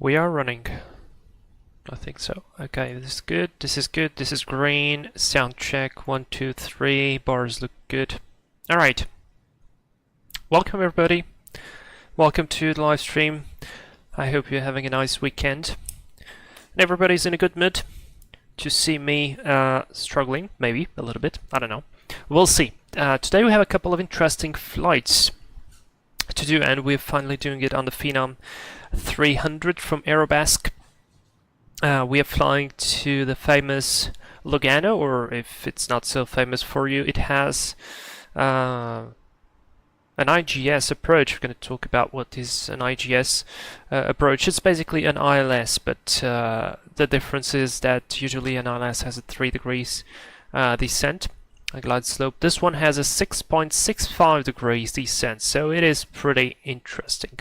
We are running. I think so. Okay, this is good. This is good. This is green. Sound check. 1, 2, 3. Bars look good. Alright. Welcome everybody. Welcome to the live stream. I hope you're having a nice weekend. And everybody's in a good mood to see me struggling. Maybe a little bit. I don't know. We'll see. Today we have a couple of interesting flights to do, and we're finally doing it on the Phenom 300 from Aerobask. We are flying to the famous Lugano, or if it's not so famous for you, it has an IGS approach. We're going to talk about what is an IGS approach. It's basically an ILS, but the difference is that usually an ILS has a 3 degrees descent, a glide slope. This one has a 6.65 degrees descent, so it is pretty interesting.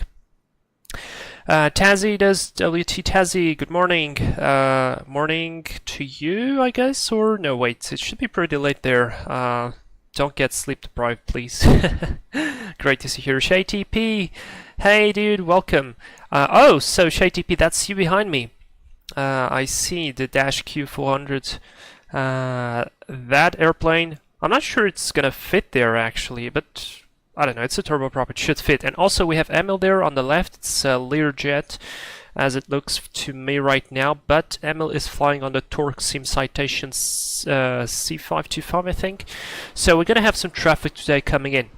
Tazzy does WT Tazzy, good morning. Morning to you, I guess, or no, wait, it should be pretty late there. Don't get sleep deprived, please. Great to see you here. Shay TP, hey dude, welcome. Oh, so Shay TP, that's you behind me. I see the Dash Q400. That airplane, I'm not sure it's gonna fit there actually, but I don't know, it's a turboprop, it should fit. And also we have Emil there on the left. It's a Learjet as it looks to me right now, but Emil is flying on the Torque Sim Citation C525, I think. So we're gonna have some traffic today coming in.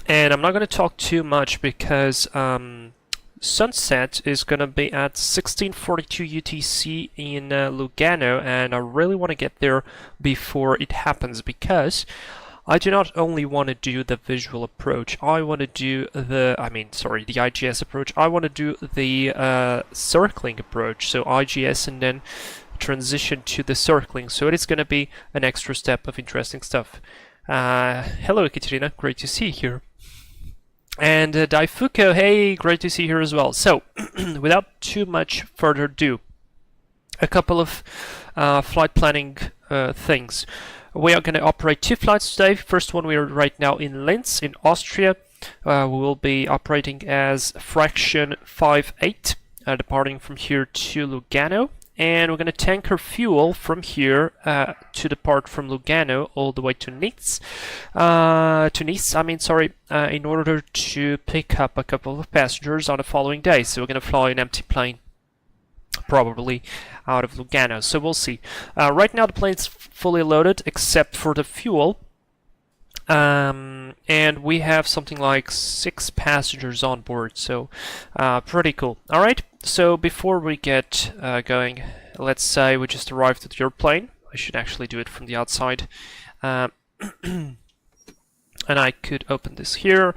And I'm not gonna talk too much because sunset is gonna be at 1642 UTC in Lugano, and I really want to get there before it happens, because I do not only want to do the visual approach, I want to do the IGS approach. I want to do the circling approach, so IGS and then transition to the circling. So it is going to be an extra step of interesting stuff. Hello Ekaterina, great to see you here. And Daifuko, hey, great to see you here as well. So without too much further ado, a couple of flight planning things. We are going to operate 2 flights today. First one, we are right now in Linz in Austria. We will be operating as fraction 58, departing from here to Lugano. And we're going to tanker fuel from here to depart from Lugano all the way to Nice. In order to pick up a couple of passengers on the following day. So we're going to fly an empty plane, probably out of Lugano, so we'll see. Right now the plane's fully loaded except for the fuel, and we have something like 6 passengers on board, so pretty cool. Alright, so before we get going, let's say we just arrived at your plane. I should actually do it from the outside. And I could open this here,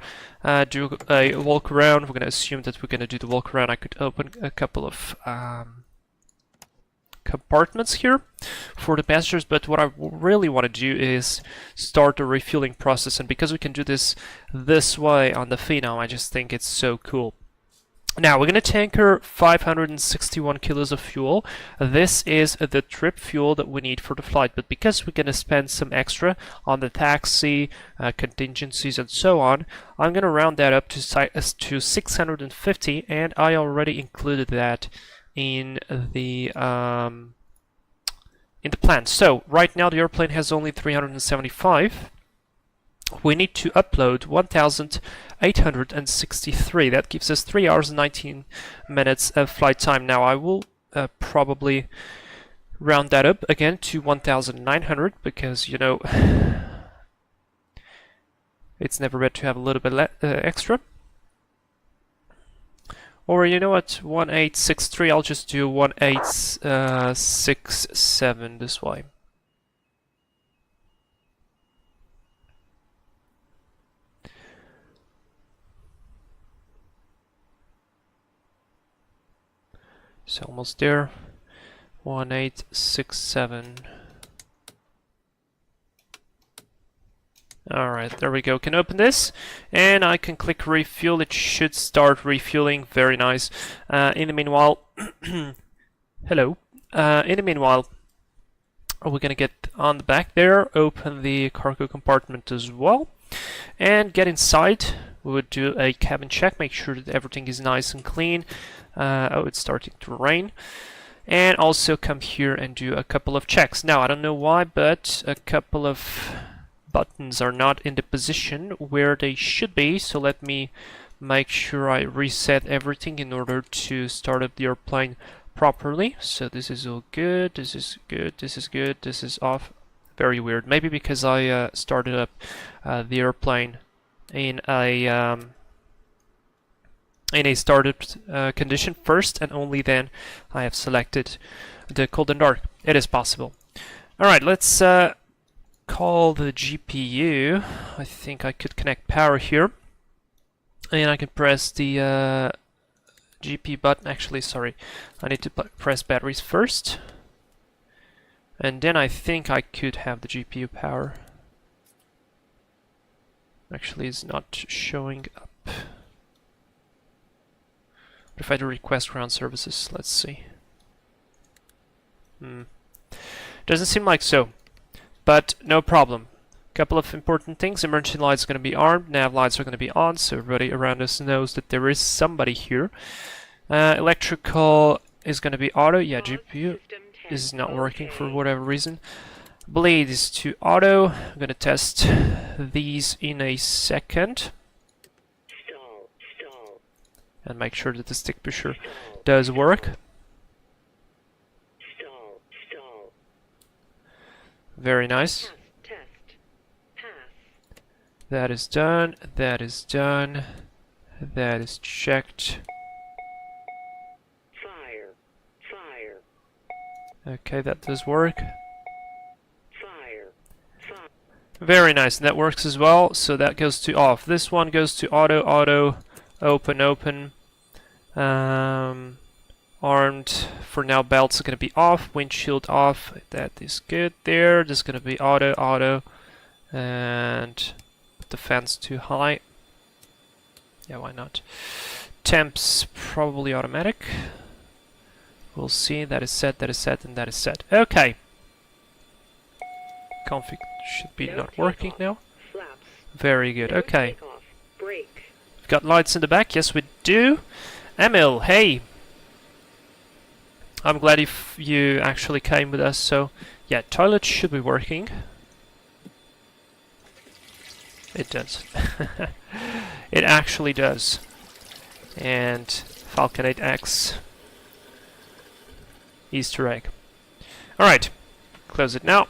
do a walk around. We're going to assume that we're going to do the walk around. I could open a couple of compartments here for the passengers, but what I really want to do is start the refueling process, and because we can do this way on the Phenom, I just think it's so cool. Now we're going to tanker 561 kilos of fuel. This is the trip fuel that we need for the flight, but because we're going to spend some extra on the taxi, contingencies and so on, I'm going to round that up to 650, and I already included that in the plan. So right now the airplane has only 375. We need to upload 1,863. That gives us 3 hours and 19 minutes of flight time. Now I will probably round that up again to 1,900, because you know it's never bad to have a little bit extra. Or you know what, 1863, I'll just do 1867 this way. So almost there, 1867. Alright, there we go. Can open this, and I can click refuel. It should start refueling. Very nice. In the meanwhile, hello. In the meanwhile, we're gonna get on the back there, open the cargo compartment as well, and get inside. We would do a cabin check, make sure that everything is nice and clean. Oh, it's starting to rain. And also come here and do a couple of checks. Now, I don't know why, but a couple of buttons are not in the position where they should be. So let me make sure I reset everything in order to start up the airplane properly. So this is all good, this is good, this is good, this is off. Very weird. Maybe because I started up the airplane in a startup condition first, and only then I have selected the cold and dark. It is possible. Alright, let's call the GPU. I think I could connect power here. And I can press the GP button. Actually, sorry. I need to press batteries first. And then I think I could have the GPU power. Actually, it's not showing up. But if I do request ground services, let's see. Doesn't seem like so. But no problem. Couple of important things. Emergency lights are going to be armed. Nav lights are going to be on, so everybody around us knows that there is somebody here. Electrical is going to be auto. Yeah, GPU is not working for whatever reason. Bleed is to auto. I'm going to test these in a second. And make sure that the stick pusher does work. Very nice. That is done, that is done, that is checked. Fire. Okay, that does work. Fire. Very nice, and that works as well, so that goes to off. This one goes to auto, auto, open, open. Armed, for now belts are going to be off, windshield off, that is good there. This is going to be auto, auto, and the fence too high. Yeah, why not? Temps probably automatic. We'll see. That is set, and that is set. Okay. Config should be not working now. Very good. Okay. We've got lights in the back. Yes, we do. Emil, hey. I'm glad if you actually came with us. So, yeah, toilet should be working. It does. It actually does. And Falcon 8X Easter egg. Alright, close it now.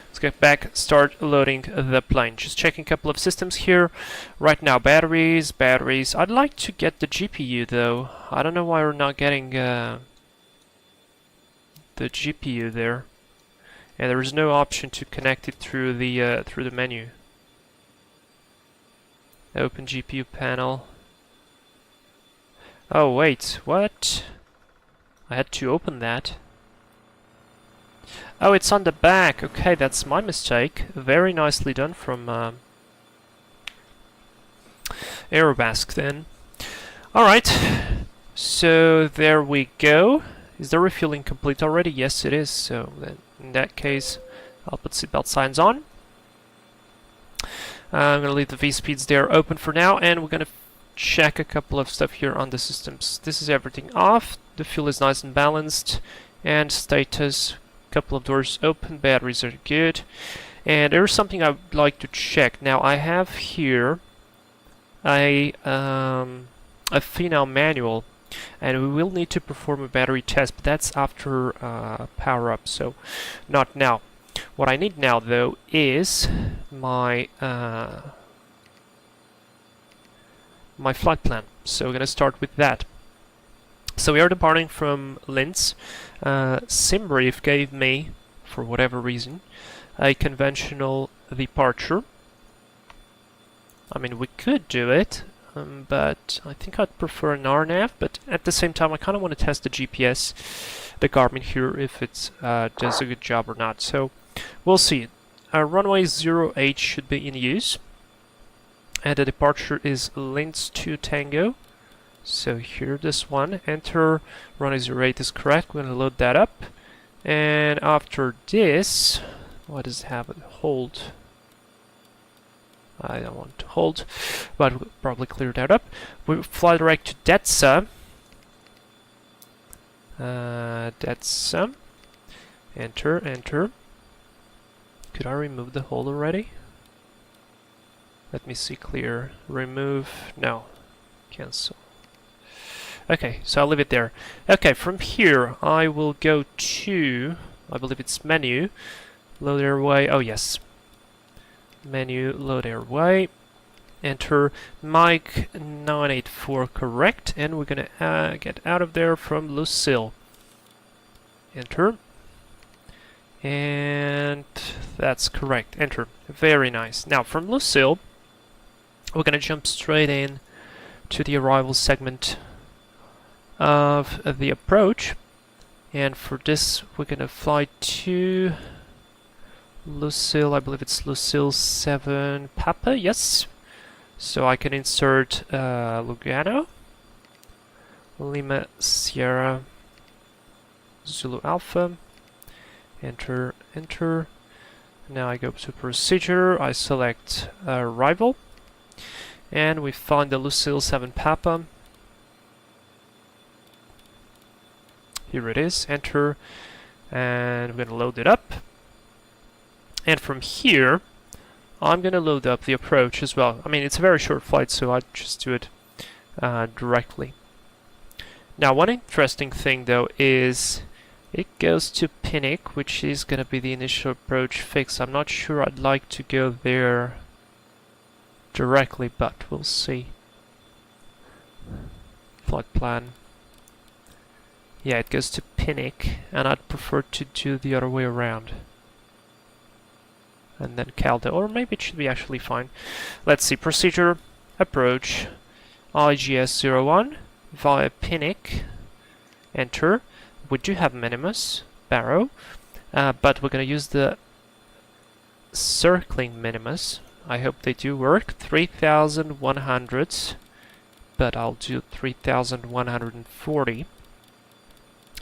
Let's get back, start loading the plane. Just checking a couple of systems here. Right now, batteries. I'd like to get the GPU though. I don't know why we're not getting the GPU there. And there is no option to connect it through the menu. Open GPU panel. Oh wait, what? I had to open that. Oh, it's on the back. Okay, that's my mistake. Very nicely done from Aerobask then. Alright, so there we go. Is the refueling complete already? Yes, it is. So then in that case, I'll put seatbelt signs on. I'm going to leave the V-speeds there open for now, and we're going to check a couple of stuff here on the systems. This is everything off, the fuel is nice and balanced, and status, couple of doors open, batteries are good. And there's something I would like to check. Now I have here a Phenom manual, and we will need to perform a battery test, but that's after power up, so not now. What I need now, though, is my my flight plan. So we're going to start with that. So we are departing from Linz. SimBrief gave me, for whatever reason, a conventional departure. I mean, we could do it, but I think I'd prefer an RNAV, but at the same time I kind of want to test the GPS, the Garmin here, if it does a good job or not. So we'll see. Runway 08 should be in use, and the departure is Linz to Tango. So here, this one, enter, runway 08 is correct. We're going to load that up, and after this, what does it have? Hold. I don't want to hold, but we'll probably clear that up. We fly direct to Detza, That's enter, enter. Could I remove the hole already? Let me see, clear, remove, no, cancel. Okay, so I'll leave it there. Okay, from here I will go to, I believe it's menu, load airway, oh yes. Menu, load airway, enter mic 984 correct, and we're gonna get out of there from Lucille. Enter. And that's correct, enter. Very nice. Now from Lucille, we're gonna jump straight in to the arrival segment of the approach, and for this we're gonna fly to Lucille, I believe it's Lucille 7 Papa, yes. So I can insert Lugano, Lima Sierra, Zulu Alpha, enter, enter. Now I go to procedure, I select arrival, and we find the Lucille 7 Papa. Here it is, enter, and we're gonna load it up. And from here, I'm gonna load up the approach as well. I mean, it's a very short flight, so I'll just do it directly. Now, one interesting thing though is it goes to Pinnick, which is gonna be the initial approach fix. I'm not sure I'd like to go there directly, but we'll see. Flight plan. Yeah, it goes to Pinnick, and I'd prefer to do the other way around. And then Caldo, or maybe it should be actually fine. Let's see, procedure, approach, IGS-01 via Pinnick, enter. We do have Minimus, Barrow, but we're going to use the circling Minimus. I hope they do work. 3,100, but I'll do 3,140.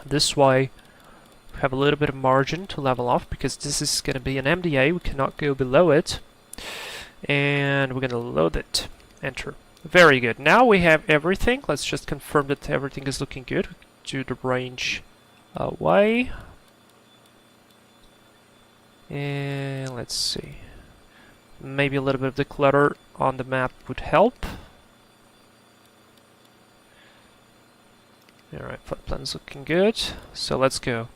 This way we have a little bit of margin to level off, because this is going to be an MDA, we cannot go below it. And we're going to load it. Enter. Very good. Now we have everything. Let's just confirm that everything is looking good. Do the range away. And let's see. Maybe a little bit of the clutter on the map would help. Alright, flight plan's looking good. So let's go.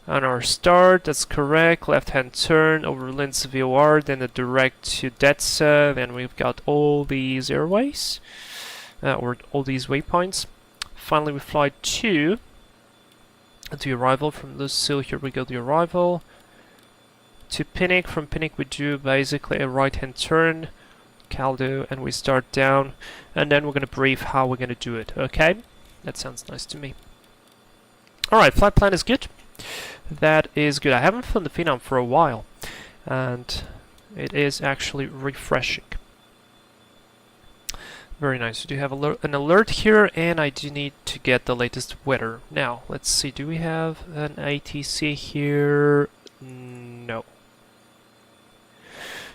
On our start, that's correct. Left-hand turn over Linz VOR, then a direct to Detsa. Then we've got all these airways, or all these waypoints. Finally, we fly to the arrival from Lucille. Here we go, the arrival to Pinnick. From Pinnick, we do basically a right-hand turn, Caldo, and we start down. And then we're going to brief how we're going to do it. Okay, that sounds nice to me. All right, flight plan is good. That is good. I haven't flown the Phenom for a while, and it is actually refreshing. Very nice. We do have an alert here, and I do need to get the latest weather. Now, let's see. Do we have an ATC here? No.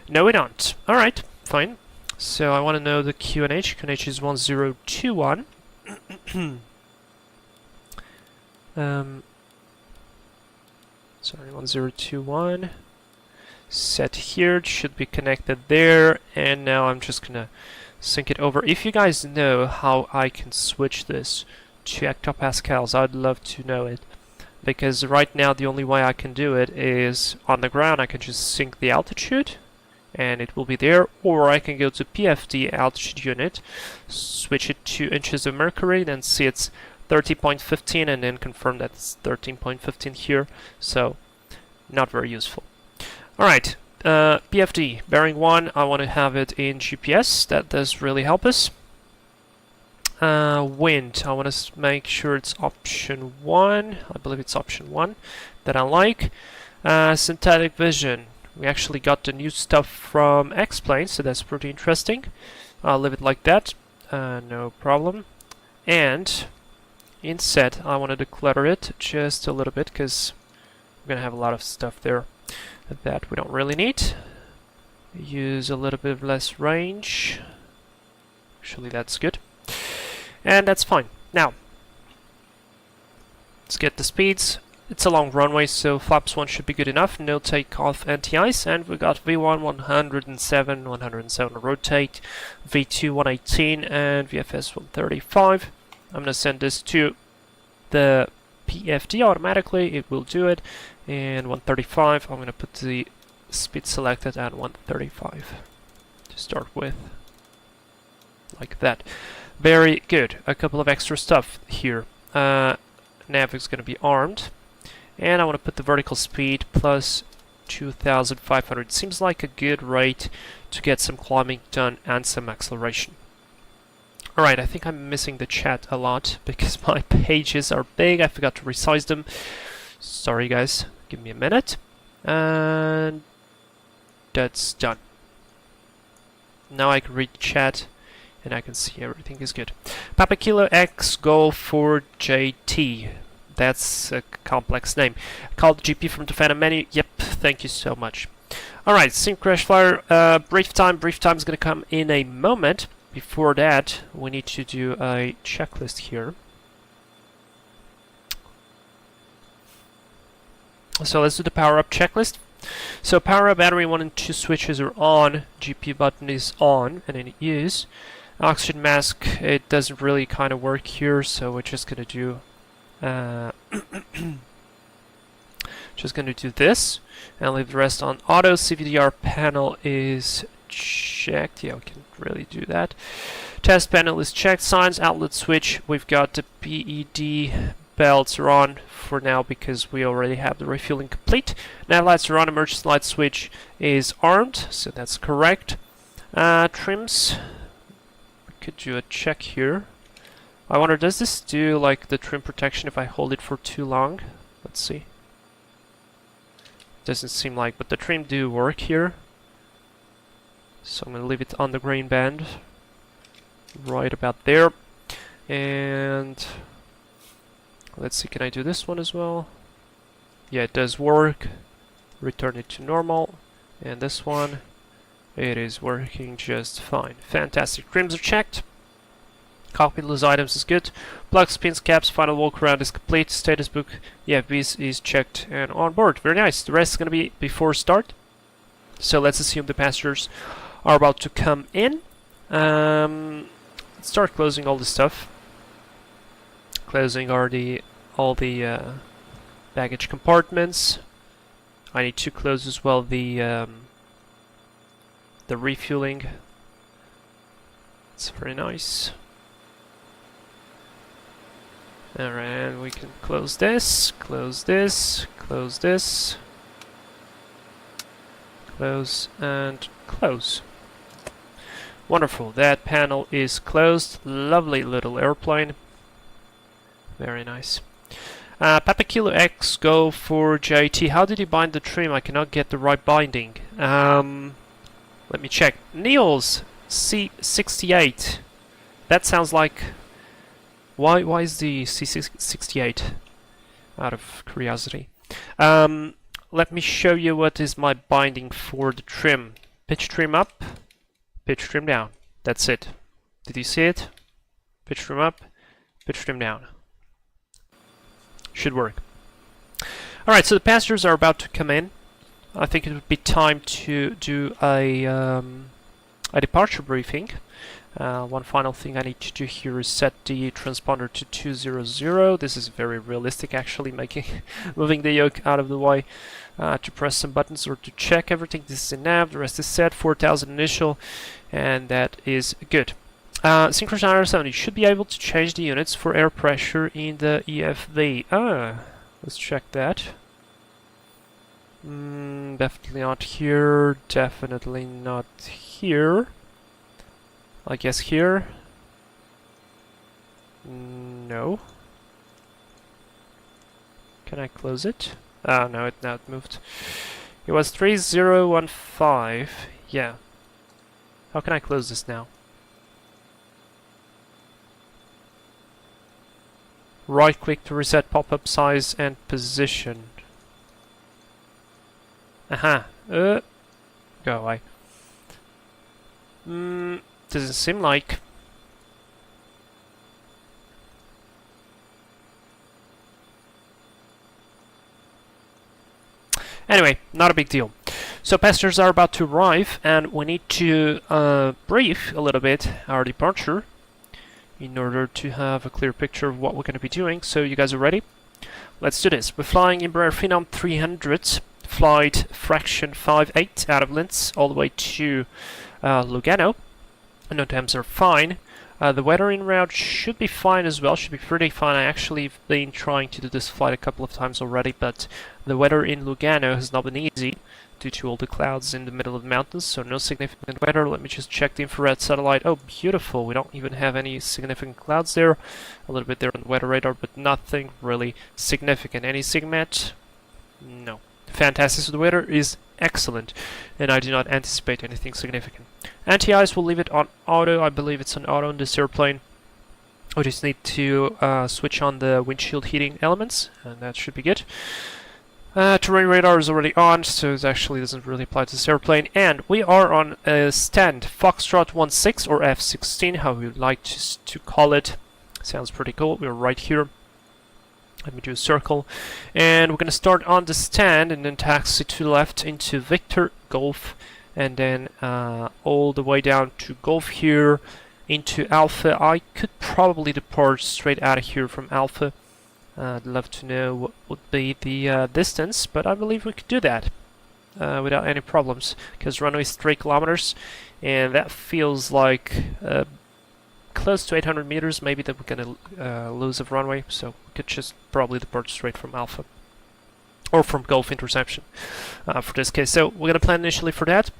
No, we don't. All right, fine. So I want to know the QNH. QNH is 1021. Sorry, 1021. Set here, it should be connected there, and now I'm just gonna sync it over. If you guys know how I can switch this to hectopascals, I'd love to know it, because right now the only way I can do it is on the ground. I can just sync the altitude and it will be there, or I can go to PFD altitude unit, switch it to inches of mercury, then see it's 30.15, and then confirm that it's 13.15 here. So not very useful. Alright, PFD, bearing 1, I want to have it in GPS. That does really help us. Wind, I want to make sure it's option 1. I believe it's option 1 that I like. Synthetic vision, we actually got the new stuff from X-Plane, so that's pretty interesting. I'll leave it like that, no problem. And inset, I want to declutter it just a little bit, because we're going to have a lot of stuff there that we don't really need. Use a little bit less range. Actually, that's good. And that's fine. Now, Let's get the speeds. It's a long runway, so flaps 1 should be good enough. No takeoff anti-ice, and we got V1 107 rotate, V2 118, and VFS 135. I'm gonna send this to the PFD automatically. It will do it. And 135. I'm gonna put the speed selected at 135 to start with, like that. Very good. A couple of extra stuff here. Nav is gonna be armed. And I want to put the vertical speed plus 2,500. Seems like a good rate to get some climbing done and some acceleration. Alright, I think I'm missing the chat a lot because my pages are big. I forgot to resize them. Sorry guys, give me a minute. And that's done. Now I can read the chat and I can see everything is good. Papa Kilo X Go for JT. That's a complex name. Call the GP from the Phenom menu. Yep, thank you so much. Alright, Sync Crash Flyer, brief time. Brief time is going to come in a moment. Before that, we need to do a checklist here. So let's do the power up checklist. So power up battery 1 and 2 switches are on. GP button is on, and it is. Oxygen mask, it doesn't really kind of work here, so we're just going to do just going to do this and leave the rest on auto. CVDR panel is checked. Yeah, we can really do that. Test panel is checked. Signs, outlet switch. We've got the PED belts are on for now because we already have the refueling complete. Nav lights are on. Emergency light switch is armed, so that's correct. Trims. We could do a check here. I wonder, does this do like the trim protection if I hold it for too long? Let's see. Doesn't seem like, but the trim do work here. So I'm gonna leave it on the green band, right about there. And let's see, can I do this one as well? Yeah, it does work. Return it to normal. And this one, it is working just fine. Fantastic. Trims are checked. Cockpit loose items is good. Plugs, pins, caps, final walk around is complete. Status book, EFBs is checked and on board. Very nice. The rest is going to be before start. So let's assume the passengers are about to come in. Let's start closing all the stuff. Closing all the baggage compartments. I need to close as well the refueling. It's very nice. Alright, and we can close this, close this, close this, close and close. Wonderful, that panel is closed. Lovely little airplane. Very nice. Papa Kilo X Go for JT. How did you bind the trim? I cannot get the right binding. Let me check. Niels C68. That sounds like... Why is the C68? Out of curiosity. Let me show you what is my binding for the trim. Pitch trim up, pitch trim down. That's it. Did you see it? Pitch trim up, pitch trim down. Should work. Alright, so the passengers are about to come in. I think it would be time to do a departure briefing. One final thing I need to do here is set the transponder to 200. This is very realistic, actually, moving the yoke out of the way to press some buttons or to check everything. This is a nav, the rest is set, 4,000 initial, and that is good. Synchronous 70 should be able to change the units for air pressure in the EFV. Let's check that. Definitely not here, definitely not here. I guess here. No. Can I close it? Oh no, it now moved. It was 3015. Yeah. How can I close this now? Right click to reset pop-up size and position. Aha. Go away. Doesn't seem like. Anyway, not a big deal. So passengers are about to arrive, and we need to brief a little bit our departure in order to have a clear picture of what we're going to be doing. So you guys are ready? Let's do this. We're flying Embraer Phenom 300, flight fraction 58 out of Linz all the way to Lugano. No temps are fine. The weather en route should be fine as well, should be pretty fine. I actually have been trying to do this flight a couple of times already, but the weather in Lugano has not been easy due to all the clouds in the middle of the mountains, so no significant weather. Let me just check the infrared satellite. Oh, beautiful. We don't even have any significant clouds there. A little bit there on the weather radar, but nothing really significant. Any SIGMET? No. Fantastic. So the weather is excellent, and I do not anticipate anything significant. Anti-ice, we'll leave it on auto. I believe it's on auto on this airplane. We just need to switch on the windshield heating elements, and that should be good. Terrain radar is already on, so it actually doesn't really apply to this airplane. And we are on a stand Foxtrot 16 or F16, how we would like to call it. Sounds pretty cool. We're right here. Let me do a circle. And we're going to start on the stand and then taxi to the left into Victor Golf, and then all the way down to Golf here into Alpha. I could probably depart straight out of here from Alpha. I'd love to know what would be the distance, but I believe we could do that without any problems, because runway is 3 kilometers, and that feels like close to 800 meters maybe that we're going to lose of runway, so we could just probably depart straight from Alpha, or from Golf interception for this case. So we're going to plan initially for that.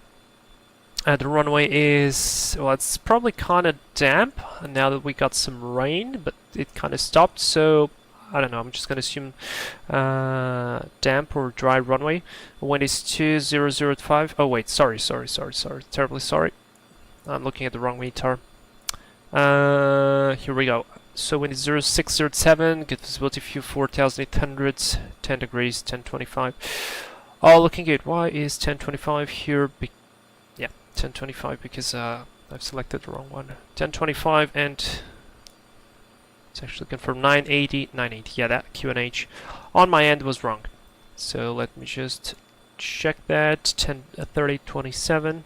The runway is, well, it's probably kind of damp now that we got some rain, but it kind of stopped, so I don't know, I'm just going to assume damp or dry runway. Wind is 2005. Oh wait, sorry, terribly sorry. I'm looking at the wrong METAR. Here we go. So wind is 0607, good visibility view 4800, 10 degrees, 1025. Oh, looking good. Why is 1025 here? Yeah, 1025 because I've selected the wrong one. 1025 and it's actually confirmed 980, 980. Yeah, that QNH on my end was wrong. So let me just check that. 3027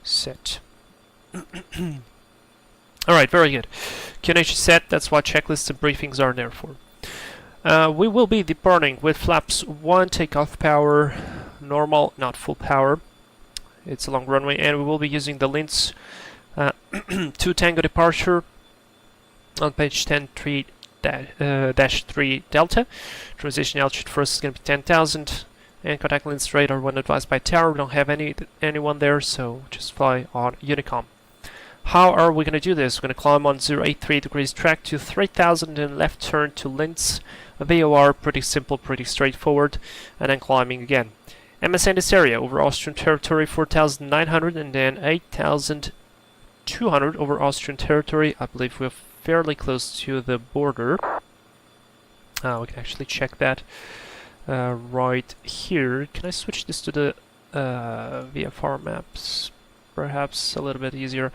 set. Alright, very good. QNH is set, that's what checklists and briefings are there for. We will be departing with flaps 1, takeoff power, normal, not full power. It's a long runway, and we will be using the Linz 2 Tango departure on page 10-3 Delta. Transition altitude for us is going to be 10,000, and contact Linz radar when advised by tower. We don't have anyone there, so just fly on Unicom. How are we going to do this? We're going to climb on 083 degrees track to 3000 and left turn to Linz. VOR, pretty simple, pretty straightforward, and then climbing again. MSA in this area, over Austrian territory 4900 and then 8200 over Austrian territory. I believe we're fairly close to the border. We can actually check that right here. Can I switch this to the VFR maps? Perhaps a little bit easier.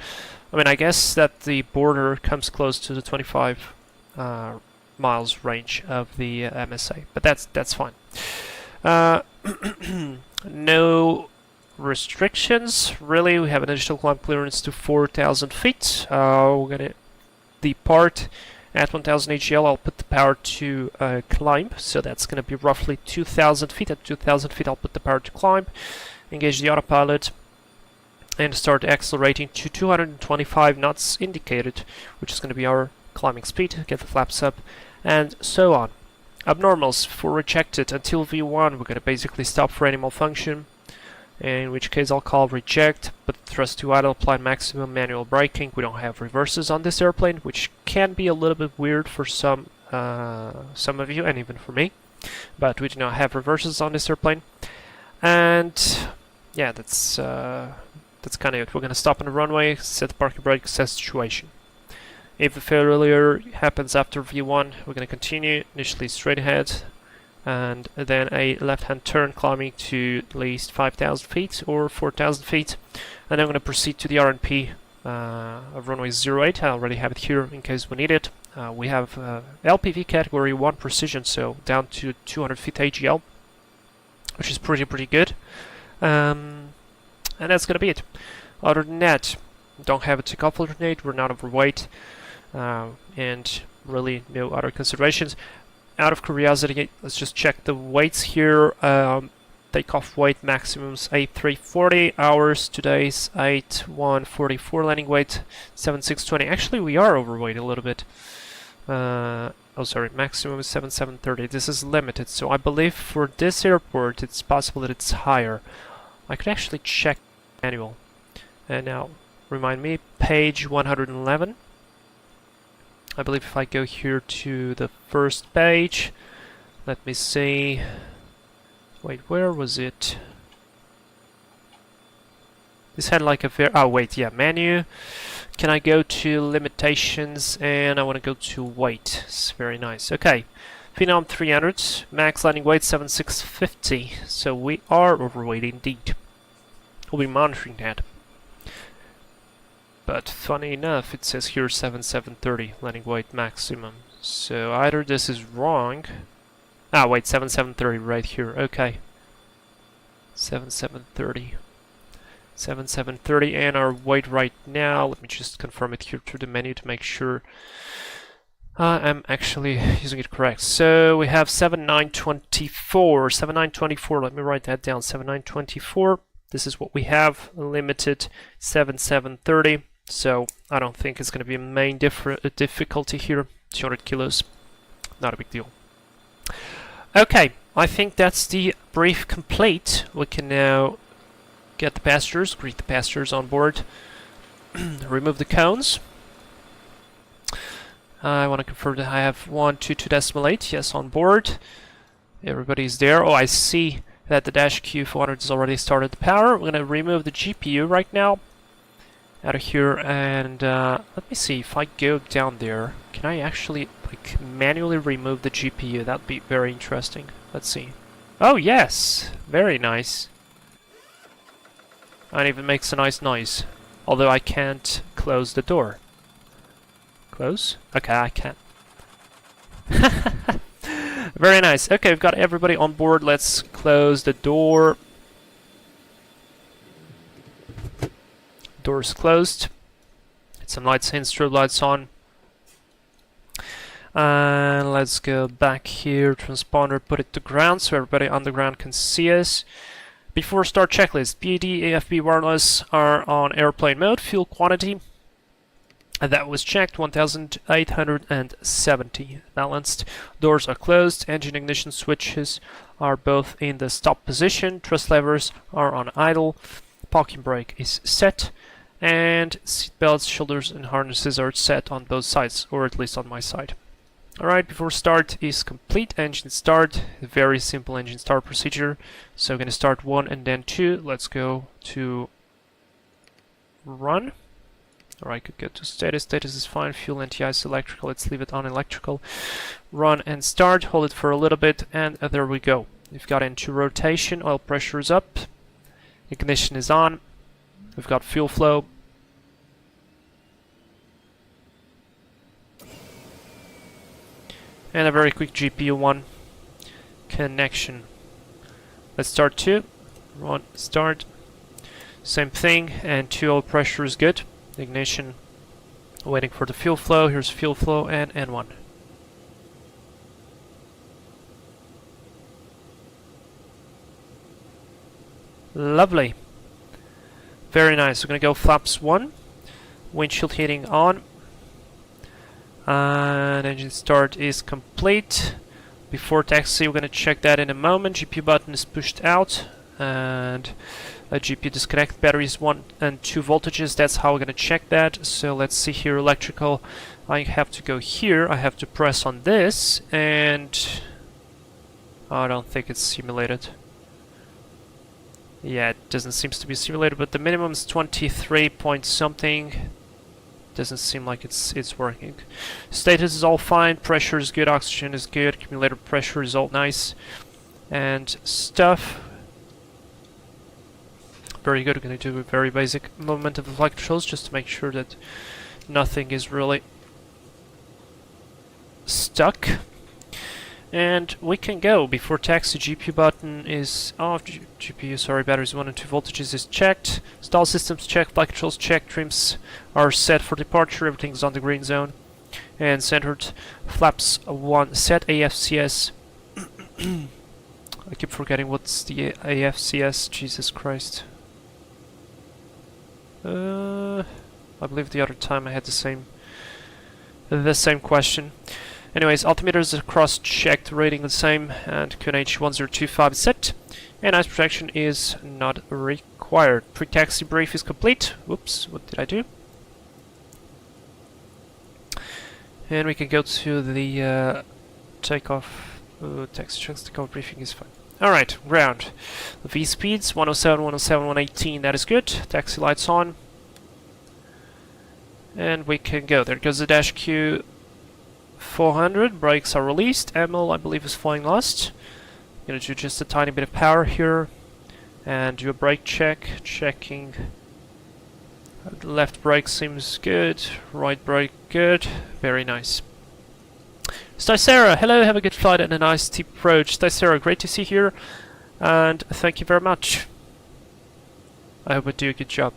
I mean, I guess that the border comes close to the 25 miles range of the MSA, but that's fine. No restrictions, really. We have an additional climb clearance to 4,000 feet. We're gonna depart at 1000 AGL. I'll put the power to climb, so that's gonna be roughly 2,000 feet. At 2,000 feet, I'll put the power to climb, engage the autopilot, and start accelerating to 225 knots indicated, which is going to be our climbing speed. Get the flaps up, and so on. Abnormals for rejected until V1. We're going to basically stop for any malfunction, in which case I'll call reject, but thrust to idle, apply maximum manual braking. We don't have reverses on this airplane, which can be a little bit weird for some of you, and even for me, but we do not have reverses on this airplane. And yeah, that's kind of it. We're going to stop on the runway, set the parking brake, assess the situation. If the failure happens after V1, we're going to continue, initially straight ahead, and then a left-hand turn climbing to at least 5,000 feet or 4,000 feet, and then I'm going to proceed to the RNP of runway 08. I already have it here in case we need it. We have LPV category 1 precision, so down to 200 feet AGL. which is pretty good. And that's gonna be it. Other than that, don't have a takeoff alternate, we're not overweight, and really no other considerations. Out of curiosity, let's just check the weights here. Takeoff weight maximums 8340, hours today's 8144, landing weight 7620. Actually, we are overweight a little bit. Oh, sorry, maximum is 7730. This is limited, so I believe for this airport it's possible that it's higher. I could actually check manual. And now, remind me, page 111. I believe if I go here to the first page, let me see. Wait, where was it? This had like a oh wait, yeah, menu. Can I go to limitations, and I want to go to weight. It's very nice. Okay, Phenom 300, max landing weight 7650. So we are overweight indeed. We'll be monitoring that. But funny enough, it says here 7730 landing weight maximum. So either this is wrong. Ah, wait, 7730 right here. Okay. 7730. 7730, and our weight right now, let me just confirm it here through the menu to make sure I'm actually using it correct. So we have 7924. 7924, let me write that down. 7924. This is what we have. Limited 7730. So I don't think it's going to be a main difficulty here. 200 kilos, not a big deal. Okay, I think that's the brief complete. We can now get the passengers, greet the passengers on board, remove the cones. I want to confirm that I have 122.8, yes, on board. Everybody's there. Oh, I see that the Dash Q400 has already started the power. We're going to remove the GPU right now out of here, and let me see if I go down there. Can I actually like manually remove the GPU? That'd be very interesting. Let's see. Oh yes, very nice. And even makes a nice noise. Although I can't close the door. Close? Okay, I can't. Very nice. Okay, we've got everybody on board. Let's close the door. Door's closed. Some lights in, strobe lights on. And let's go back here, transponder, put it to ground so everybody on the ground can see us. Before start checklist, PAD, AFB wireless are on airplane mode, fuel quantity. And that was checked, 1870. Balanced. Doors are closed, engine ignition switches are both in the stop position, thrust levers are on idle, parking brake is set, and seat belts, shoulders and harnesses are set on both sides, or at least on my side. Alright, before start is complete. Engine start, a very simple engine start procedure. So I'm going to start 1 and then 2. Let's go to run. Or I could go to status. Status is fine. Fuel, anti-ice, electrical. Let's leave it on electrical. Run and start. Hold it for a little bit, and there we go. We've got into rotation. Oil pressure is up. Ignition is on. We've got fuel flow. And a very quick GPU 1 connection. Let's start 2. 1, start. Same thing, and 2 oil pressure is good. Ignition, waiting for the fuel flow. Here's fuel flow and N1. Lovely. Very nice. We're going to go flaps 1. Windshield heating on. And engine start is complete. Before taxi, we're going to check that in a moment. GPU button is pushed out. And a GPU disconnect, batteries 1 and 2 voltages. That's how we're going to check that. So let's see here, electrical. I have to go here. I have to press on this. And I don't think it's simulated. Yeah, it doesn't seem to be simulated, but the minimum is 23 point something. Doesn't seem like it's working. Status is all fine, pressure is good, oxygen is good, accumulator pressure is all nice and stuff. Very good. We're going to do a very basic movement of the flight controls just to make sure that nothing is really stuck. And we can go before taxi. GPU button is off. GPU, sorry, batteries 1 and 2 voltages is checked. Stall systems checked, flight controls checked, trims are set for departure, everything's on the green zone. And centered, flaps 1 set, AFCS. I keep forgetting what's the AFCS, Jesus Christ. I believe the other time I had the same question. Anyways, altimeters across checked, rating the same, and QNH 1025 is set, and ice protection is not required. Pre-taxi brief is complete. Whoops, what did I do? And we can go to the takeoff. Taxi checks, takeoff briefing is fine. Alright, ground. The V speeds 107, 107, 118, that is good. Taxi lights on. And we can go. There goes the dash Q 400, brakes are released. ML, I believe, is flying last. I'm gonna do just a tiny bit of power here and do a brake check. Checking. The left brake seems good, right brake good. Very nice. Stysera, hello, have a good flight and a nice steep approach. Stysera, great to see you here, and thank you very much. I hope I do a good job.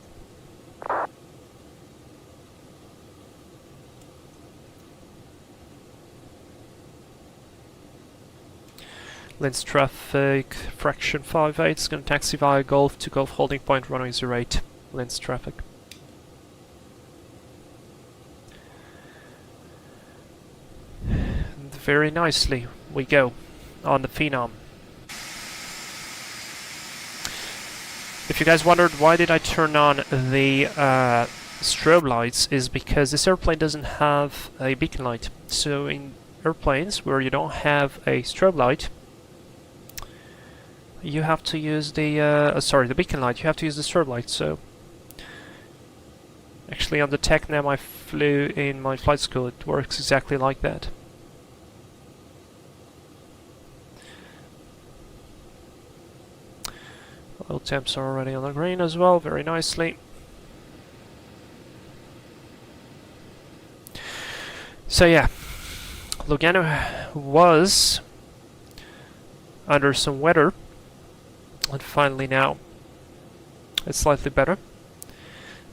Linz traffic, fraction 58, is going to taxi via Golf to Golf holding point, runway 08, Linz traffic. And very nicely we go on the Phenom. If you guys wondered why did I turn on the strobe lights, is because this airplane doesn't have a beacon light. So in airplanes where you don't have a strobe light, you have to use the the beacon light. You have to use the strobe light. So actually on the Tecnam I flew in my flight school, it works exactly like that. Oil temps are already on the green as well, very nicely. So yeah, Lugano was under some weather, and finally now it's slightly better.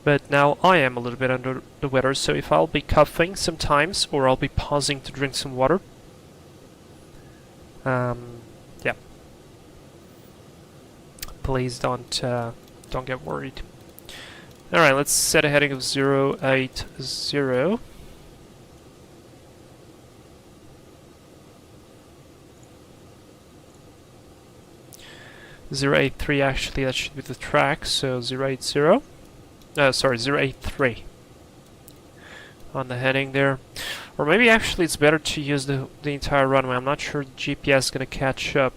But now I am a little bit under the weather, so if I'll be coughing sometimes or I'll be pausing to drink some water, yeah, please don't get worried. All right, let's set a heading of 080. 083, actually, that should be the track, so 080. Sorry, 083 on the heading there. Or maybe actually it's better to use the entire runway. I'm not sure the GPS is going to catch up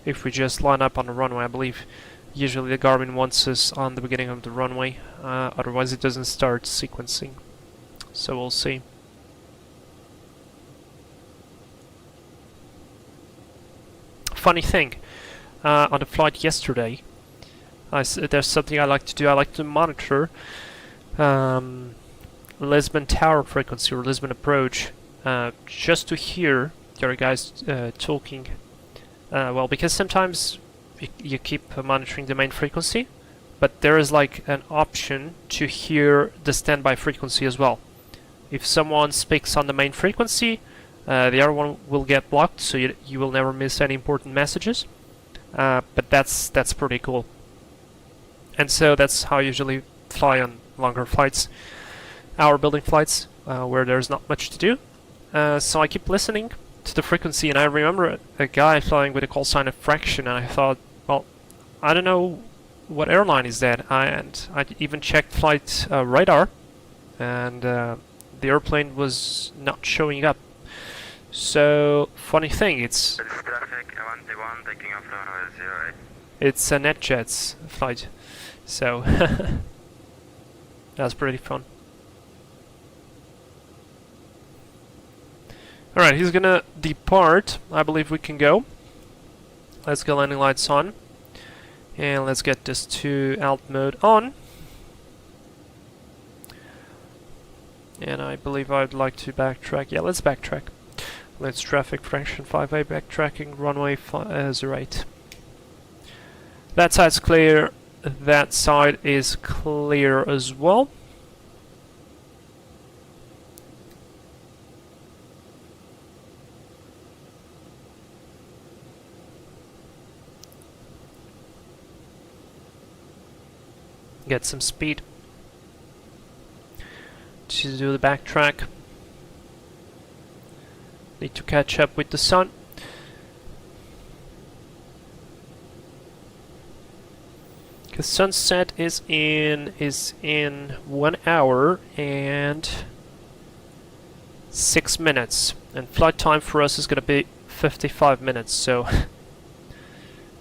if we just line up on the runway. I believe usually the Garmin wants us on the beginning of the runway, otherwise it doesn't start sequencing. So we'll see. Funny thing. On the flight yesterday, there's something I like to do. I like to monitor Lisbon Tower frequency or Lisbon approach, just to hear the other guys talking. Well, because sometimes you keep monitoring the main frequency, but there is like an option to hear the standby frequency as well. If someone speaks on the main frequency, the other one will get blocked, so you will never miss any important messages. But that's pretty cool. And so that's how I usually fly on longer flights, hour building flights, where there's not much to do. So I keep listening to the frequency, and I remember a guy flying with a call sign of fraction, and I thought, well, I don't know what airline is that. And I even checked flight radar, and the airplane was not showing up. So, funny thing, it's a NetJets flight, so that's pretty fun. Alright, he's gonna depart. I believe we can go. Let's get landing lights on, and let's get this to alt mode on. And I believe I'd like to backtrack. Yeah, let's backtrack. Linz traffic, fraction 5A, backtracking, runway 08. That side's clear, that side is clear as well. Get some speed to do the backtrack. Need to catch up with the sun. Because sunset is in 1 hour and 6 minutes, and flight time for us is going to be 55 minutes. So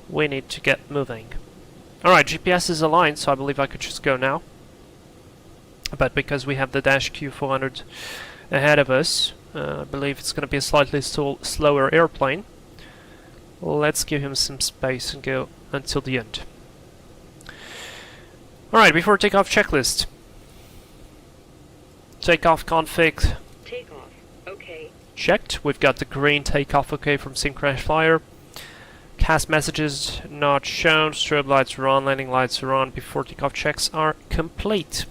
we need to get moving. Alright, GPS is aligned, so I believe I could just go now. But because we have the Dash Q400 ahead of us, I believe it's going to be a slightly slower airplane. Let's give him some space and go until the end. Alright, before takeoff checklist. Takeoff config. Takeoff. Okay. Checked. We've got the green takeoff okay from Crash Flyer. Cast messages not shown, strobe lights are on, landing lights are on. Before takeoff checks are complete.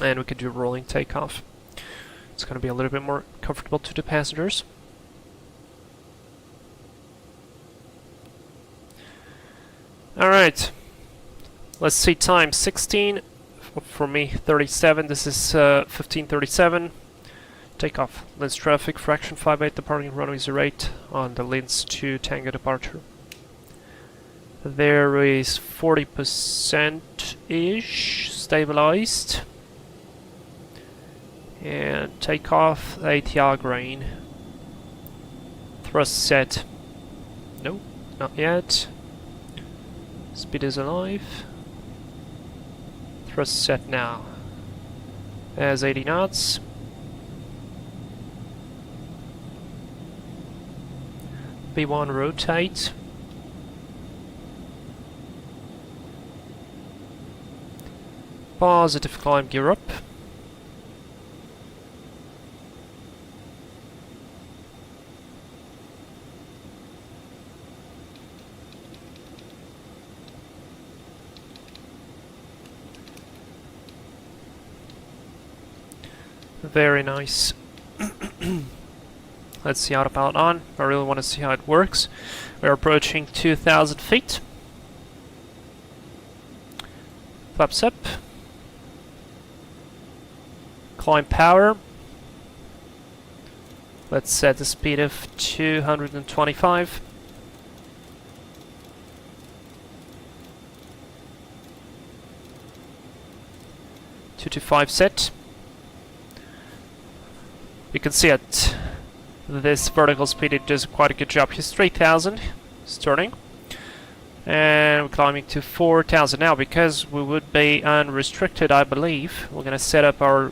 And we can do rolling takeoff. It's going to be a little bit more comfortable to the passengers. Alright, let's see time, 16, for me 37, this is 15:37, takeoff, Linz traffic, fraction 58, departing runway 08 on the Linz to Tango departure. There is 40%-ish stabilized, and takeoff, ATR green, thrust set, no, not yet. Speed is alive. Thrust set now. As 80 knots. B1 rotate. Positive climb gear up. Very nice. Let's see autopilot on. I really want to see how it works. We're approaching 2,000 feet. Flaps up. Climb power. Let's set the speed of 225. Two to 5 set. You can see at this vertical speed it does quite a good job. Here's 3,000 starting, and we're climbing to 4,000 now. Because we would be unrestricted, I believe we're gonna set up our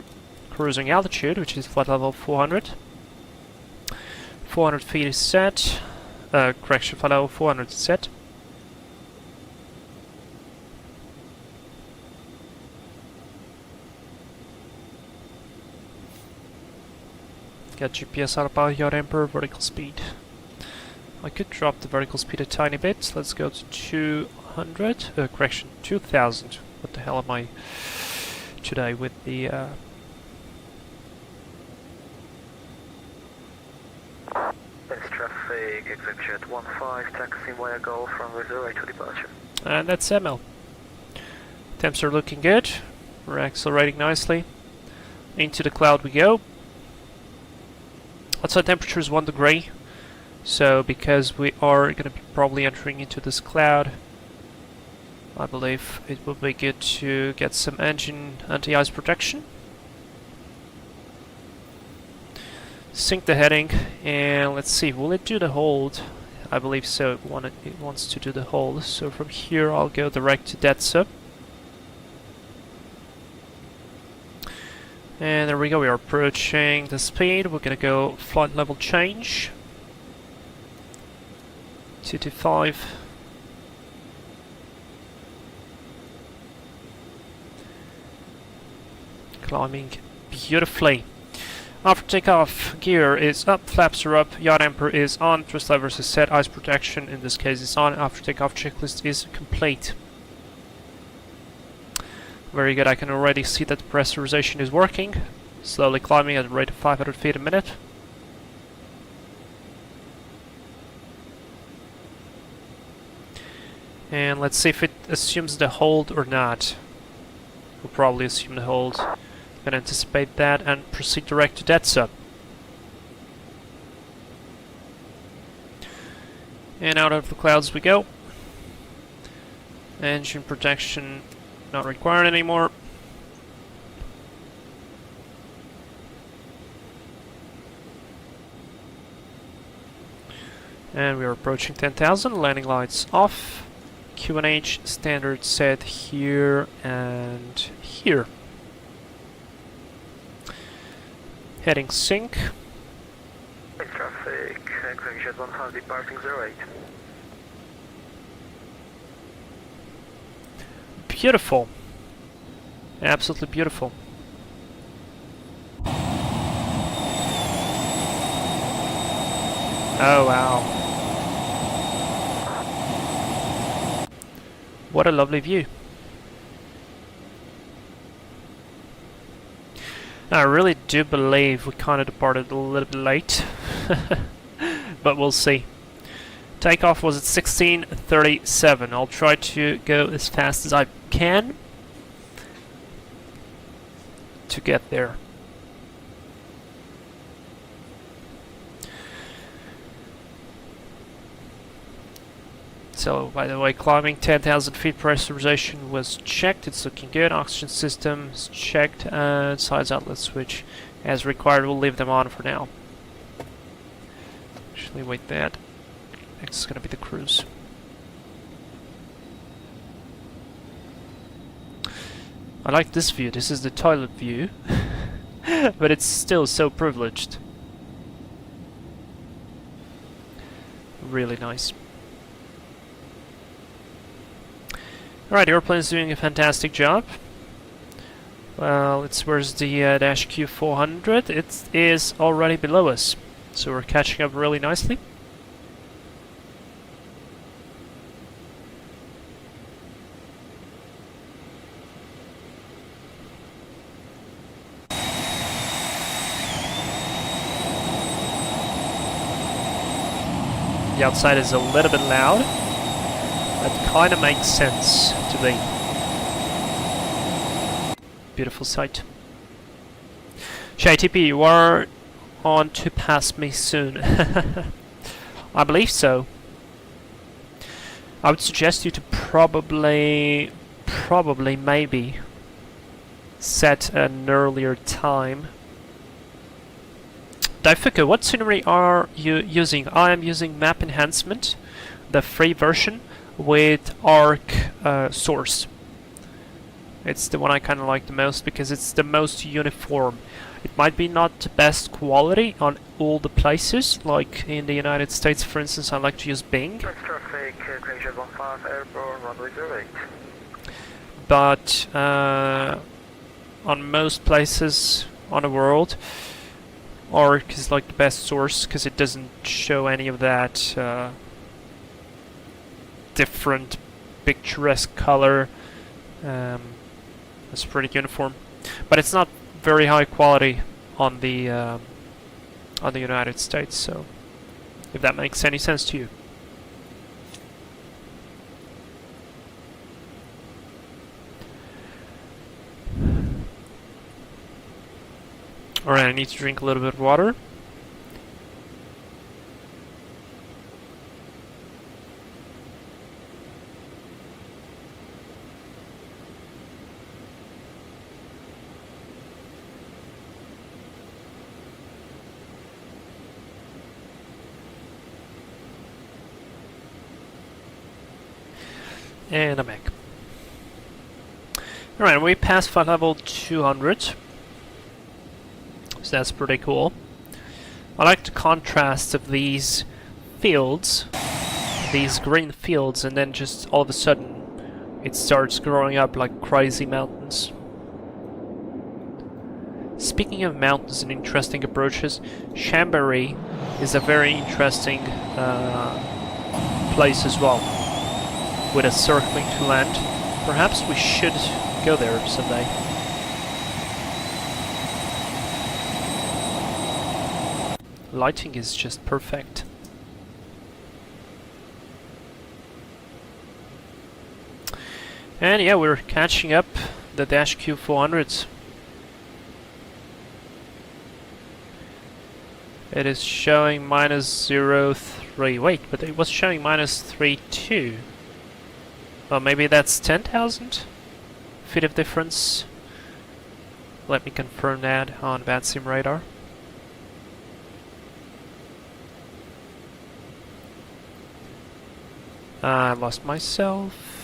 cruising altitude, which is flight level 400. 400 feet is set. Correction, flight level 400 is set. Got GPS autopilot, yacht Embraer, vertical speed. I could drop the vertical speed a tiny bit. Let's go to 200. Correction, 2,000. What the hell am I today with the... Linz traffic, exit jet 15, taxi via Golf from 08 to departure. And that's ML. Temps are looking good. We're accelerating nicely. Into the cloud we go. Outside temperature is 1 degree, so because we are going to be probably entering into this cloud, I believe it would be good to get some engine anti-ice protection. Sync the heading, and let's see, will it do the hold? I believe so, it wants to do the hold, so from here I'll go direct to dead sub. And there we go, we are approaching the speed. We're gonna go flight level change. 225. Climbing beautifully. After takeoff, gear is up, flaps are up, yaw damper is on, thrust levers is set, ice protection in this case is on, after takeoff checklist is complete. Very good, I can already see that the pressurization is working. Slowly climbing at a rate of 500 feet a minute. And let's see if it assumes the hold or not. We'll probably assume the hold. Can anticipate that and proceed direct to dead sub. And out of the clouds we go. Engine protection not required anymore. And we are approaching 10,000. Landing lights off. QNH standard set here and here. Heading sync. Traffic, execution 1 departing 08. Beautiful. Absolutely beautiful. Oh wow. What a lovely view. I really do believe we kind of departed a little bit late, but we'll see. Takeoff was at 16:37. I'll try to go as fast as I can to get there. So, by the way, climbing 10,000 feet pressurization was checked. It's looking good. Oxygen system is checked. And sides outlet switch, as required, we'll leave them on for now. Actually, wait that. Next is going to be the cruise. I like this view. This is the toilet view. But it's still so privileged. Really nice. Alright, the airplane's doing a fantastic job. Well, where's the Dash Q400? It is already below us, so we're catching up really nicely. The outside is a little bit loud. That kind of makes sense to me. Beautiful sight. JTP, you are on to pass me soon. I believe so. I would suggest you to probably maybe set an earlier time. Daifuku, what scenery are you using? I am using map enhancement, the free version, with arc source. It's the one I kind of like the most because it's the most uniform. It might be not the best quality on all the places, like in the United States, for instance, I like to use Bing. Traffic, Glacier 15, airborne, runway 08. But on most places on the world, arc is like the best source because it doesn't show any of that different picturesque color. It's pretty uniform, but it's not very high quality on the United States. So, if that makes any sense to you. Alright, I need to drink a little bit of water. And I'm back. Alright, we passed flight level 200. So that's pretty cool. I like the contrast of these fields, these green fields, and then just all of a sudden it starts growing up like crazy mountains. Speaking of mountains and interesting approaches, Chambéry is a very interesting place as well, with a circling to land. Perhaps we should go there someday. Lighting is just perfect. And yeah, we're catching up the Dash Q400s. It is showing minus 0.3. Wait, but it was showing minus 3.2. Well, maybe that's 10,000 feet of difference. Let me confirm that on VATSIM radar. I lost myself.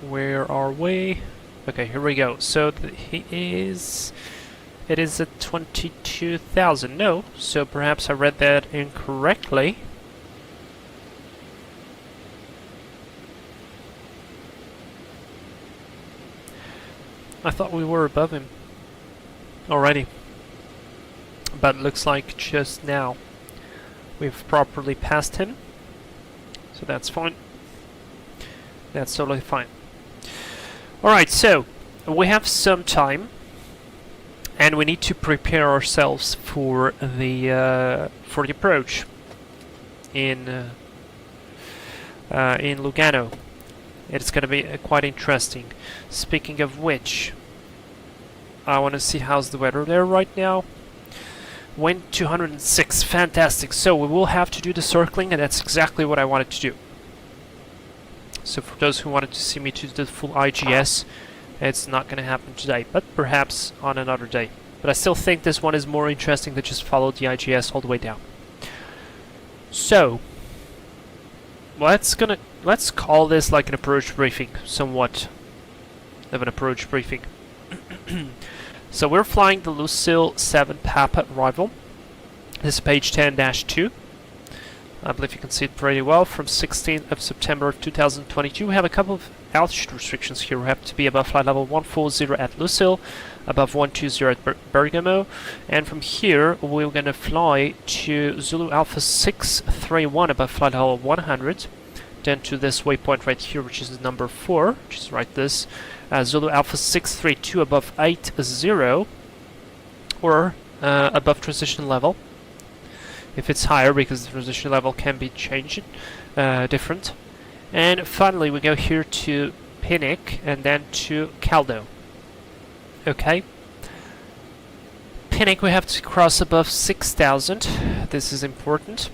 Where are we? Okay, here we go. So it is at 22,000. No, so perhaps I read that incorrectly. I thought we were above him already, but looks like just now we've properly passed him, so that's fine. That's totally fine. Alright, so we have some time, and we need to prepare ourselves for the approach in Lugano. It's going to be quite interesting. Speaking of which, I want to see how's the weather there right now. Wind 206, fantastic. So we will have to do the circling, and that's exactly what I wanted to do. So for those who wanted to see me do the full IGS, it's not going to happen today, but perhaps on another day. But I still think this one is more interesting than just follow the IGS all the way down. So let's call this like an approach briefing, somewhat of an approach briefing. So we're flying the Lucille 7 Papa arrival. This is page 10-2. I believe you can see it pretty well. From 16th of September of 2022, we have a couple of altitude restrictions here. We have to be above flight level 140 at Lucille, above 120 at Bergamo, and from here we're going to fly to Zulu Alpha 631 above flight level 100, then to this waypoint right here, which is number 4, which is right this, Zulu Alpha 632 above 80, or above transition level, if it's higher, because the transition level can be changed, different. And finally we go here to Pinnick and then to Caldo. Okay. Pinnick we have to cross above 6,000. This is important.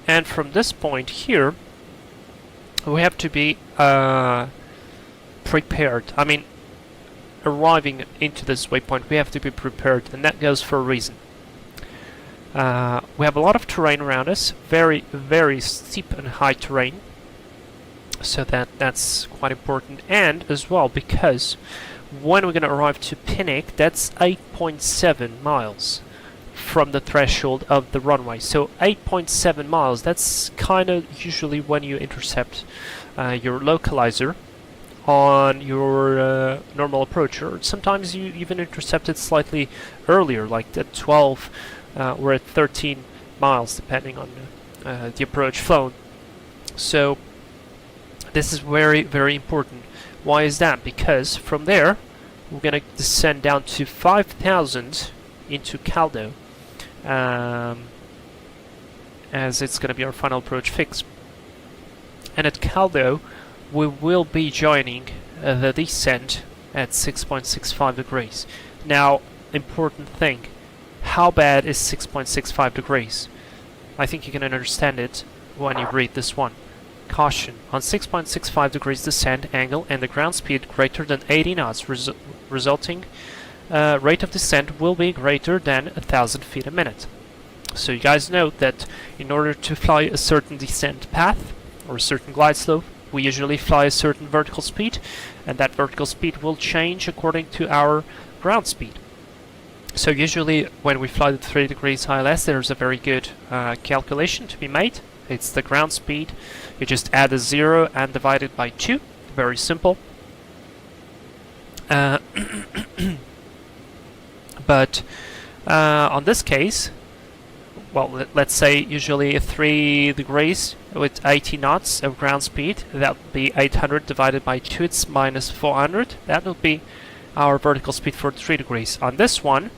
And from this point here, we have to be prepared. I mean, arriving into this waypoint, we have to be prepared, and that goes for a reason. We have a lot of terrain around us, very, very steep and high terrain, so that's quite important. And as well, because when we're going to arrive to Pinnick, that's 8.7 miles from the threshold of the runway. So 8.7 miles, that's kind of usually when you intercept your localizer on your normal approach, or sometimes you even intercept it slightly earlier, like at 12 or at 13 miles, depending on the approach flown. So this is very, very important. Why is that? Because from there we're going to descend down to 5,000 into Caldo, as it's going to be our final approach fix. And at Caldo we will be joining the descent at 6.65 degrees. Now, important thing, how bad is 6.65 degrees? I think you can understand it when you read this one. Caution, on 6.65 degrees descent angle and the ground speed greater than 80 knots, resulting rate of descent will be greater than 1,000 feet a minute. So you guys know that in order to fly a certain descent path or a certain glide slope, we usually fly a certain vertical speed, and that vertical speed will change according to our ground speed. So usually when we fly at 3 degrees ILS, there's a very good calculation to be made, It's the ground speed. You just add a 0 and divide it by 2. Very simple. But on this case, well, let's say usually 3 degrees with 80 knots of ground speed. That would be 800 divided by 2. It's minus 400. That would be our vertical speed for 3 degrees. On this one,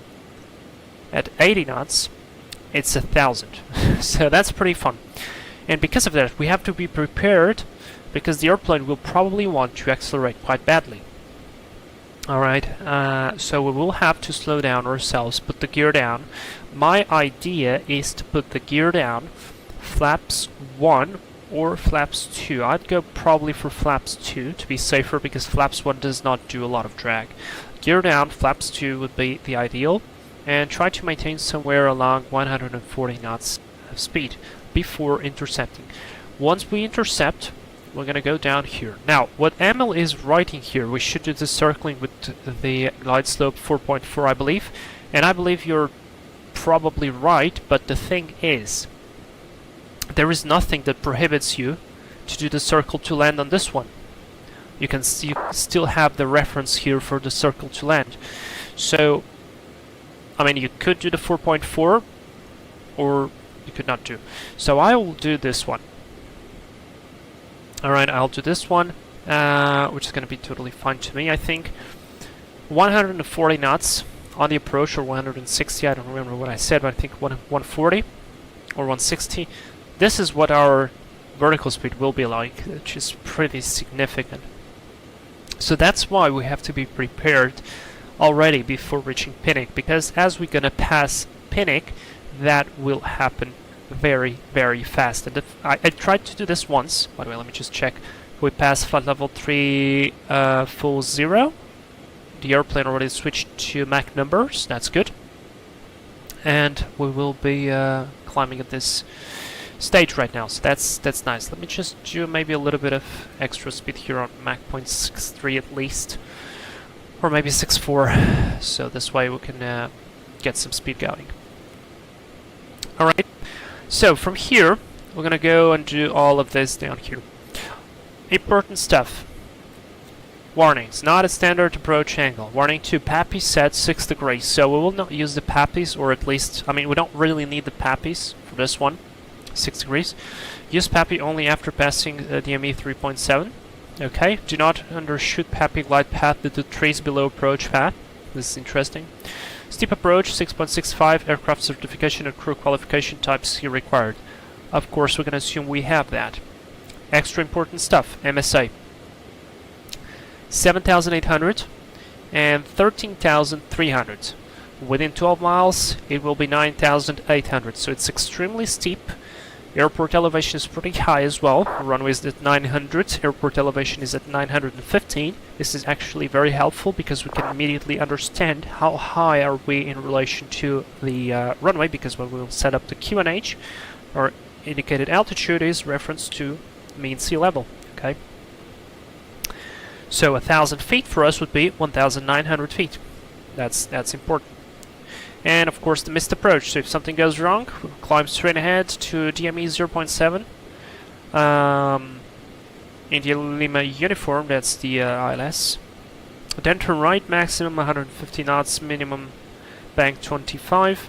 at 80 knots, it's 1000. So that's pretty fun. And because of that, we have to be prepared, because the airplane will probably want to accelerate quite badly. Alright, so we will have to slow down ourselves, put the gear down. My idea is to put the gear down flaps 1 or flaps 2. I'd go probably for flaps 2 to be safer, because flaps 1 does not do a lot of drag. Gear down, flaps 2 would be the ideal, and try to maintain somewhere along 140 knots of speed before intercepting. Once we intercept, we're gonna go down here. Now, what Emil is writing here, we should do the circling with the glide slope 4.4, I believe. And I believe you're probably right, but the thing is, there is nothing that prohibits you to do the circle to land on this one. You can still have the reference here for the circle to land. So, I mean, you could do the 4.4, or you could not do. So I will do this one. Alright, I'll do this one, which is going to be totally fine to me, I think. 140 knots on the approach, or 160, I don't remember what I said, but I think 140 or 160. This is what our vertical speed will be like, which is pretty significant. So that's why we have to be prepared already before reaching Pinnick, because as we're going to pass Pinnick, that will happen very, very fast. And I tried to do this once. By the way, let me just check. We passed flight level 3 full 0. The airplane already switched to Mach numbers. That's good. And we will be climbing at this stage right now. So that's nice. Let me just do maybe a little bit of extra speed here on Mach 0.63 at least, or maybe 6.4. So this way we can get some speed going. All right. So from here, we're gonna go and do all of this down here. Important stuff. Warnings, not a standard approach angle. Warning 2, PAPI set 6 degrees. So we will not use the PAPIs, or at least, I mean, we don't really need the PAPIs for this one. 6 degrees. Use PAPI only after passing DME 3.7. Okay, do not undershoot PAPI glide path to the trees below approach path. This is interesting. Steep approach, 6.65, aircraft certification and crew qualification types here required. Of course, we're going to assume we have that. Extra important stuff, MSA. 7,800 and 13,300. Within 12 miles, it will be 9,800, so it's extremely steep. Airport elevation is pretty high as well. Runway is at 900, airport elevation is at 915. This is actually very helpful because we can immediately understand how high are we in relation to the runway, because when we will set up the QNH, our indicated altitude is reference to mean sea level. Okay. So 1,000 feet for us would be 1,900 feet. That's important. And of course the missed approach, so if something goes wrong, we'll climb straight ahead to DME 0.7. India Lima uniform, that's the ILS. Then turn right, maximum 150 knots, minimum bank 25.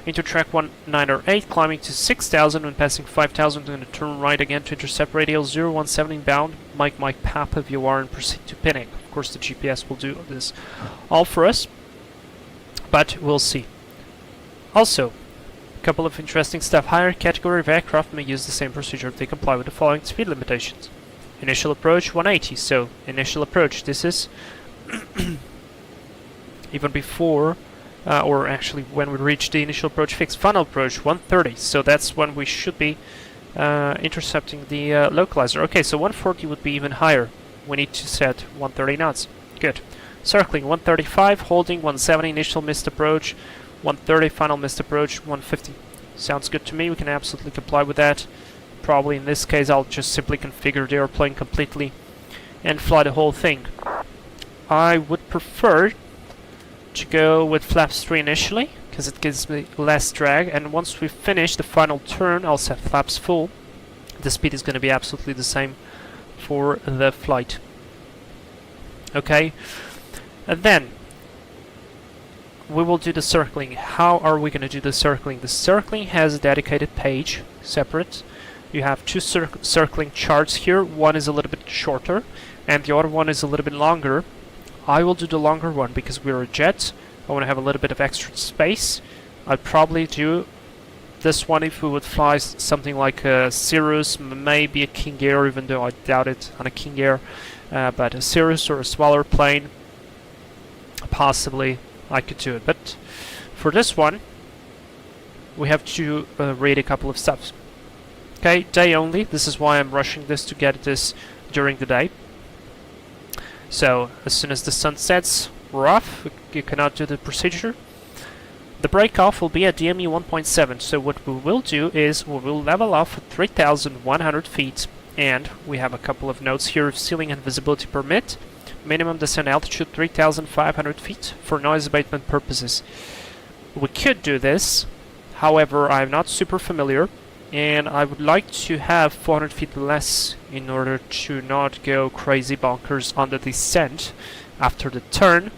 Into track 1908, climbing to 6,000. When passing 5,000, we're going to turn right again to intercept radial 017 bound. Mike Papa VOR and proceed to Pinnick. Of course the GPS will do this all for us, but we'll see. Also, a couple of interesting stuff. Higher category of aircraft may use the same procedure if they comply with the following speed limitations. Initial approach 180, so initial approach, this is even before or actually when we reach the initial approach fix. Final approach 130, so that's when we should be intercepting the localizer. Okay, so 140 would be even higher. We need to set 130 knots. Good. Circling 135, holding 170 initial missed approach, 130 final missed approach, 150. Sounds good to me. We can absolutely comply with that. Probably in this case I'll just simply configure the airplane completely and fly the whole thing. I would prefer to go with flaps 3 initially, because it gives me less drag, and once we finish the final turn, I'll set flaps full. The speed is going to be absolutely the same for the flight. Okay, and then we will do the circling. How are we going to do the circling? The circling has a dedicated page, separate. You have two circling charts here. One is a little bit shorter, and the other one is a little bit longer. I will do the longer one because we're a jet. I want to have a little bit of extra space. I'd probably do this one if we would fly something like a Cirrus, maybe a King Air, even though I doubt it on a King Air. But a Cirrus or a smaller plane, possibly I could do it. But for this one, we have to read a couple of steps. Okay, day only. This is why I'm rushing this to get this during the day. So as soon as the sun sets, we're off. You cannot do the procedure. The break off will be at DME 1.7. So what we will do is we will level off at 3,100 feet. And we have a couple of notes here: if ceiling and visibility permit, minimum descent altitude 3,500 feet for noise abatement purposes. We could do this, however I'm not super familiar, and I would like to have 400 feet less in order to not go crazy bonkers on the descent after the turn.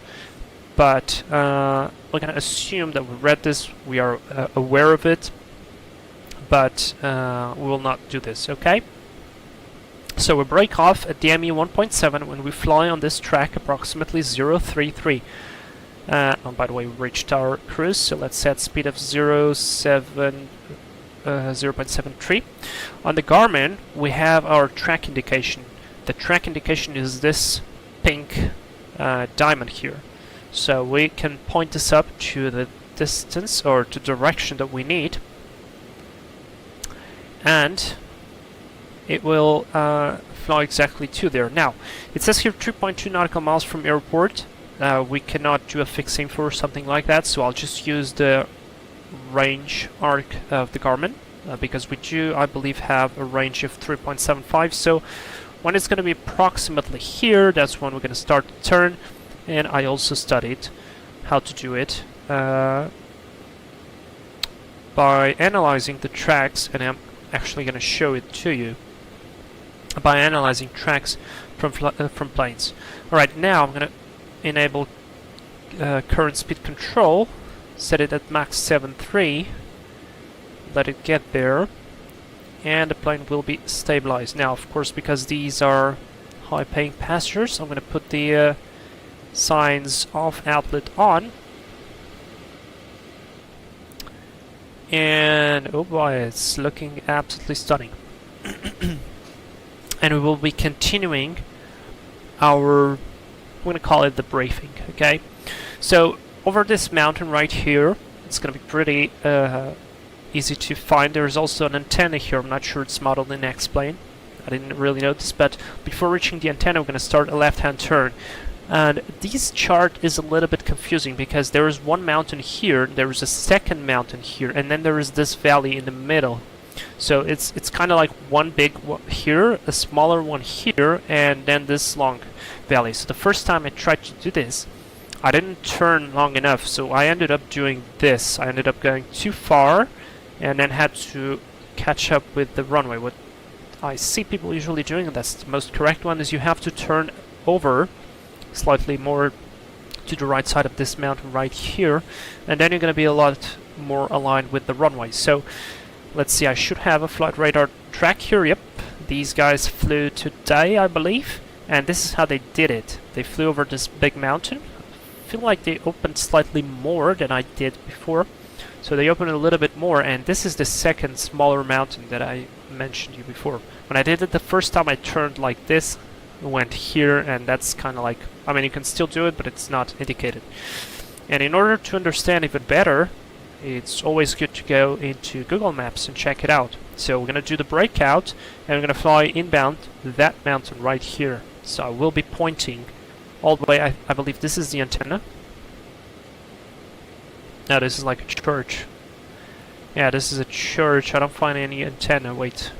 But we're gonna assume that we read this, we are aware of it, but we will not do this, okay? So we break off at DME 1.7 when we fly on this track approximately 033. Oh, by the way, we reached our cruise, so let's set speed of 0.73. On the Garmin, we have our track indication. The track indication is this pink diamond here. So we can point this up to the distance or to direction that we need, and it will fly exactly to there. Now, it says here 3.2 nautical miles from airport. We cannot do a fixed info or something like that, so I'll just use the range arc of the Garmin, because we do, I believe, have a range of 3.75. So when it's going to be approximately here, that's when we're going to start the turn. And I also studied how to do it by analyzing the tracks, and I'm actually going to show it to you, by analyzing tracks from planes. Alright, now I'm going to enable current speed control, set it at max 7.3, let it get there, and the plane will be stabilized. Now, of course, because these are high-paying passengers, I'm going to put the signs off outlet on, and oh boy, it's looking absolutely stunning. And we will be continuing our, we're going to call it the briefing, okay? So over this mountain right here, it's going to be pretty easy to find. There's also an antenna here. I'm not sure it's modeled in X-plane. I didn't really notice, but before reaching the antenna, we're going to start a left-hand turn. And this chart is a little bit confusing because there is one mountain here, there is a second mountain here, and then there is this valley in the middle. So it's kind of like one big one here, a smaller one here, and then this long valley. So the first time I tried to do this, I didn't turn long enough, so I ended up doing this. I ended up going too far and then had to catch up with the runway. What I see people usually doing, and that's the most correct one, is you have to turn over slightly more to the right side of this mountain right here, and then you're going to be a lot more aligned with the runway. So let's see, I should have a flight radar track here. Yep, these guys flew today, I believe, and this is how they did it. They flew over this big mountain. I feel like they opened slightly more than I did before, so they opened a little bit more, and this is the second smaller mountain that I mentioned to you before. When I did it the first time, I turned like this, went here, and that's kind of like, I mean, you can still do it, but it's not indicated. And in order to understand even better, it's always good to go into Google Maps and check it out. So we're going to do the breakout, and we're going to fly inbound that mountain right here. So I will be pointing all the way. I believe this is the antenna. No, this is like a church. Yeah, this is a church. I don't find any antenna. Wait.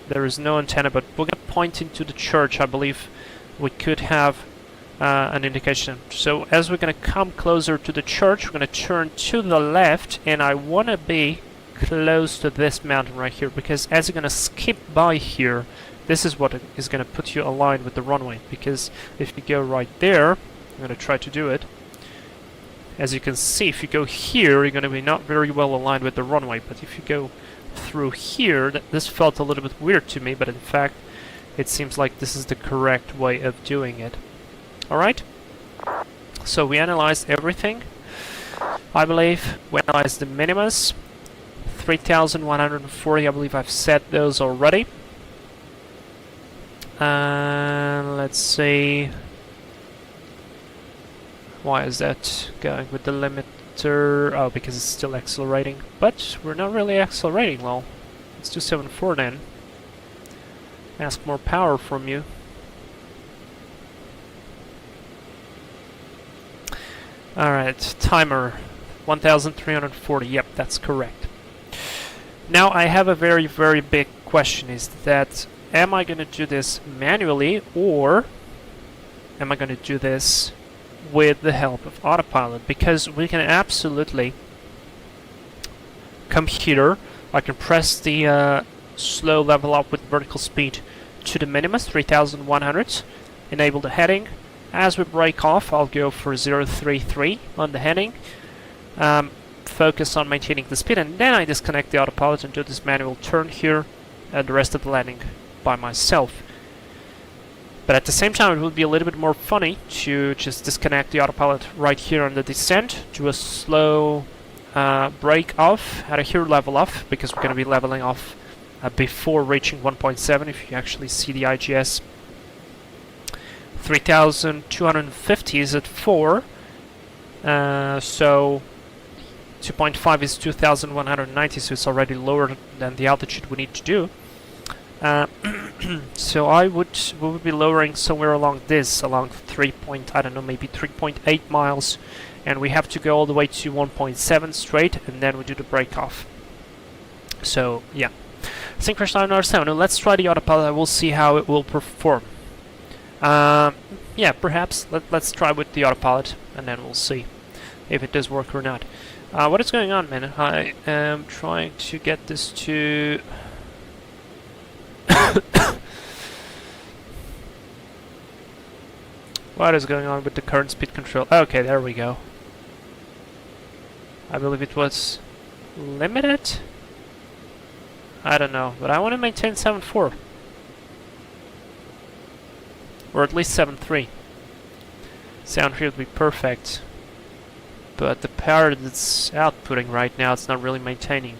There is no antenna, but we're going to point into the church. I believe we could have an indication. So as we're going to come closer to the church, we're going to turn to the left, and I want to be close to this mountain right here, because as you're going to skip by here, this is what is going to put you aligned with the runway. Because if you go right there, I'm going to try to do it. As you can see, if you go here, you're going to be not very well aligned with the runway. But if you go through here, this felt a little bit weird to me, but in fact, it seems like this is the correct way of doing it. Alright? So we analyzed everything, I believe. We analyzed the minimus. 3,140, I believe I've set those already. Let's see. Why is that going with the limiter? Oh, because it's still accelerating. But we're not really accelerating well. Let's do 7.4 then. Ask more power from you. Alright, timer 1340. Yep, that's correct. Now I have a very, very big question, is that am I going to do this manually, or am I going to do this with the help of autopilot? Because we can absolutely come here, I can press the slow level up with vertical speed to the minimum, 3100, enable the heading. As we break off, I'll go for 033 on the heading, focus on maintaining the speed, and then I disconnect the autopilot and do this manual turn here, and the rest of the landing by myself. But at the same time, it would be a little bit more funny to just disconnect the autopilot right here on the descent, do a slow break off, at a here level off, because we're going to be leveling off before reaching 1.7, if you actually see the IGS. 3,250 is at 4, so 2.5 is 2,190, so it's already lower than the altitude we need to do. So we would be lowering somewhere along this, along 3 point, I don't know, maybe 3.8 miles, and we have to go all the way to 1.7 straight, and then we do the break off. So yeah, Synchronous 907. Let's try the autopilot. We'll see how it will perform. Yeah, perhaps let's try with the autopilot, and then we'll see if it does work or not. What is going on, man? I am trying to get this to what is going on with the current speed control? Okay, there we go. I believe it was limited? I don't know, but I want to maintain 7.4. Or at least 7.3. 7.3 would be perfect. But the power that's outputting right now, it's not really maintaining.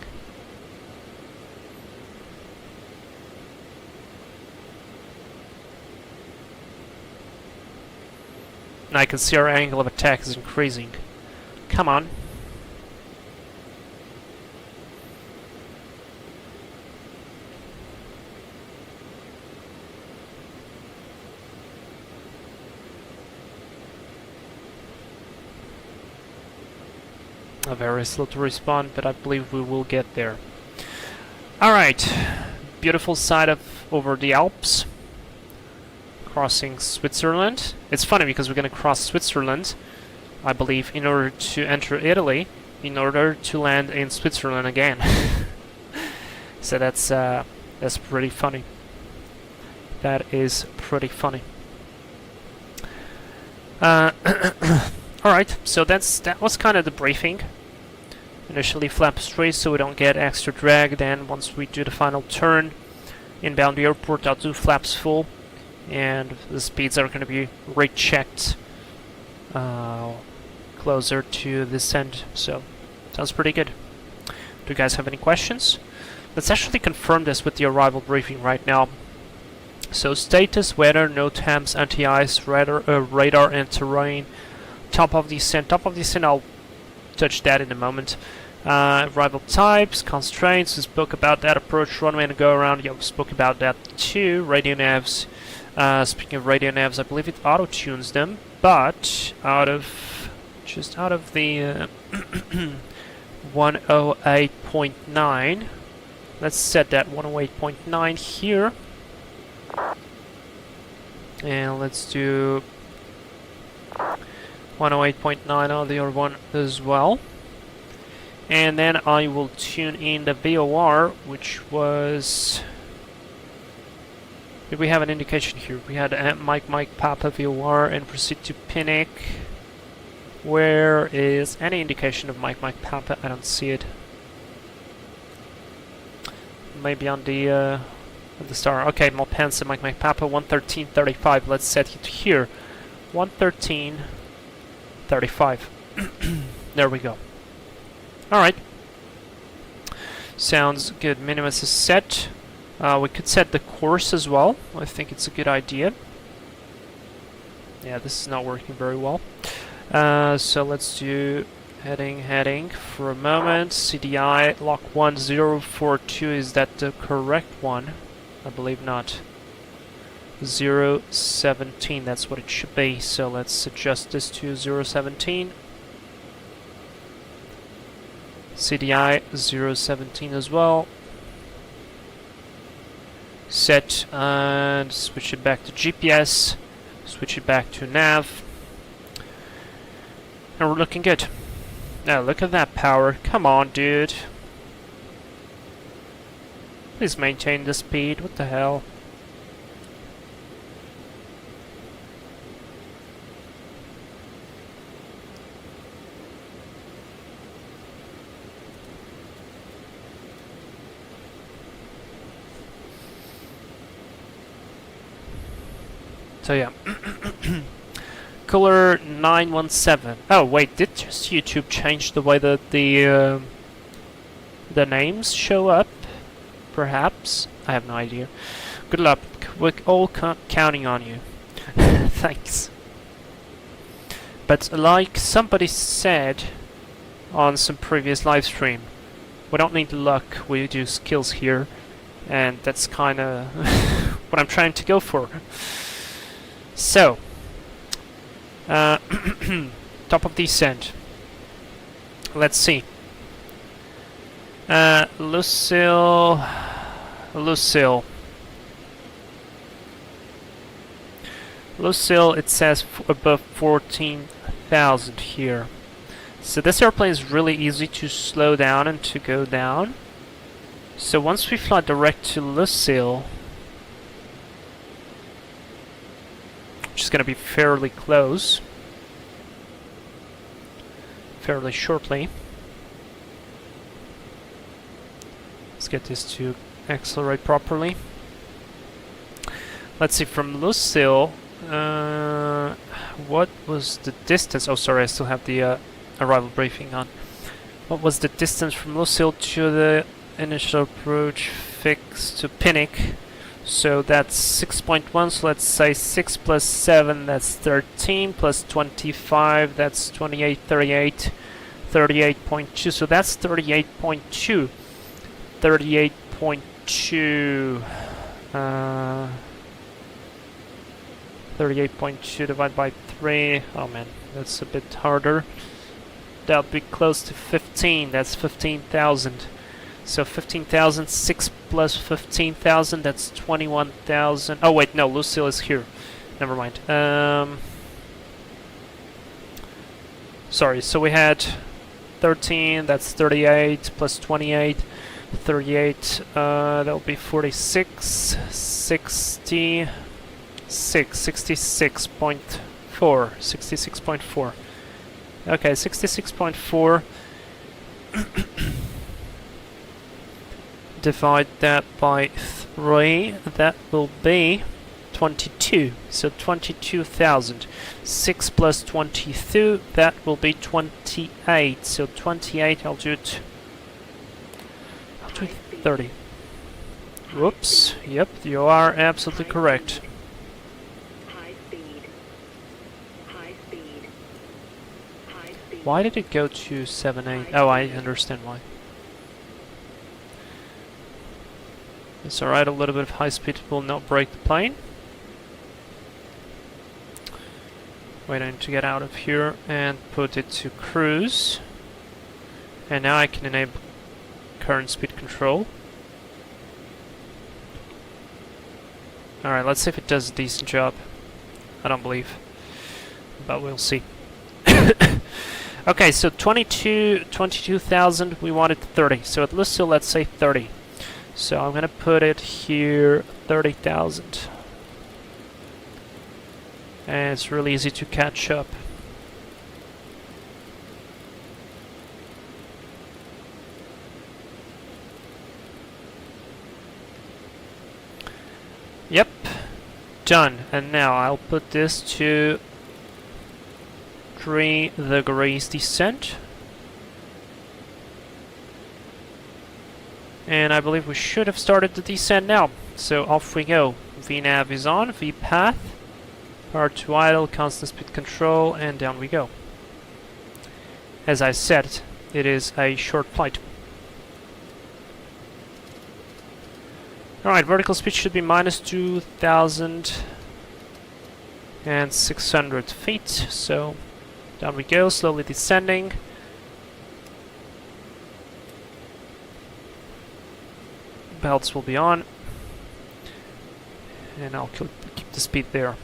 And I can see our angle of attack is increasing. Come on. Very slow to respond, but I believe we will get there. Alright, beautiful sight of over the Alps, crossing Switzerland. It's funny because we're going to cross Switzerland, I believe, in order to enter Italy, in order to land in Switzerland again. So that's pretty funny. That is pretty funny. Alright, so that was kind of the briefing. Initially flap straight so we don't get extra drag, then once we do the final turn inbound the airport, I'll do flaps full, and the speeds are going to be rechecked closer to this end, so sounds pretty good. Do you guys have any questions? Let's actually confirm this with the arrival briefing right now. So status, weather, no temps, anti-ice, radar and terrain. Top of descent, I'll touch that in a moment. Arrival types, constraints, we spoke about that. Approach, runway and go around, yeah, we spoke about that too. Radio navs, speaking of radio navs, I believe it auto-tunes them, but just out of the 108.9, let's set that 108.9 here. And let's do 108.9 on the other one as well. And then I will tune in the VOR, which was... Did we have an indication here? We had Mike Papa VOR and proceed to Pinnick. Where is any indication of Mike Papa? I don't see it. Maybe on the star. Okay, Malpensa, Mike Papa, 113.35. Let's set it here. 113.35. There we go. Alright. Sounds good. Minimus is set. We could set the course as well. I think it's a good idea. Yeah, this is not working very well. So let's do heading for a moment. CDI lock 1042. Is that the correct one? I believe not. 017, that's what it should be. So let's adjust this to 017. CDI 017 as well. Set and switch it back to GPS. Switch it back to nav. And we're looking good. Now look at that power. Come on, dude. Please maintain the speed. What the hell? So yeah. Cooler 917. Oh wait, did just YouTube change the way that the names show up? Perhaps? I have no idea. Good luck. We're all counting on you. Thanks. But like somebody said on some previous live stream, we don't need luck, we do skills here. And that's kinda what I'm trying to go for. So, top of descent. Let's see. Lucille, it says above 14,000 here. So this airplane is really easy to slow down and to go down. So once we fly direct to Lucille, which is going to be fairly close, fairly shortly. Let's get this to accelerate properly. Let's see, from Lucille, what was the distance? Oh, sorry, I still have the arrival briefing on. What was the distance from Lucille to the initial approach fix to Pinnick? So that's 6.1, so let's say 6 plus 7, that's 13, plus 25, that's 28, 38, 38.2, so that's 38.2. 38.2 38.2 divided by 3. Oh man, that's a bit harder. That'll be close to 15. That's 15,000. So 15,000, 6 plus 15,000, that's 21,000. Oh wait, no, Lucille is here. Never mind. Sorry, so we had 13, that's 38, plus 28, 38, that'll be 46, 66.4, 66.4. Okay, 66.4. Divide that by 3, that will be 22, so 22,000. 6 plus 22, that will be 28, so 28, I'll do it 30. Whoops, yep, you are absolutely correct. High speed. High speed. High speed. Why did it go to 7.8? Oh, I understand why. It's alright, a little bit of high speed will not break the plane. Waiting to get out of here and put it to cruise. And now I can enable current speed control. Alright, let's see if it does a decent job. I don't believe, but we'll see. Okay, so 22,000, we wanted 30. So at least, so let's say 30. So I'm gonna put it here, 30,000. And it's really easy to catch up. Yep, done. And now I'll put this to 3 degrees descent. And I believe we should have started the descent now. So off we go. VNav is on, VPath, power to idle, constant speed control, and down we go. As I said, it is a short flight. Alright, vertical speed should be minus 2,600 feet. So down we go, slowly descending. Belts will be on. And I'll keep the speed there.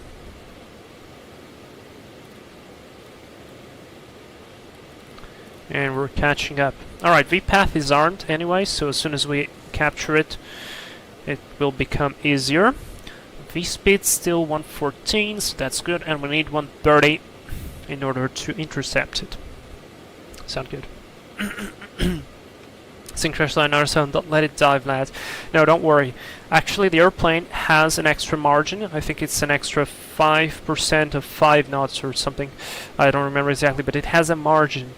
And we're catching up. Alright, VPath is armed anyway, so as soon as we capture it, it will become easier. V-speed still 114, so that's good, and we need 130 in order to intercept it. Sound good. Sync crash line RSO, don't let it dive, lads. No, don't worry. Actually, the airplane has an extra margin. I think it's an extra 5% of 5 knots or something. I don't remember exactly, but it has a margin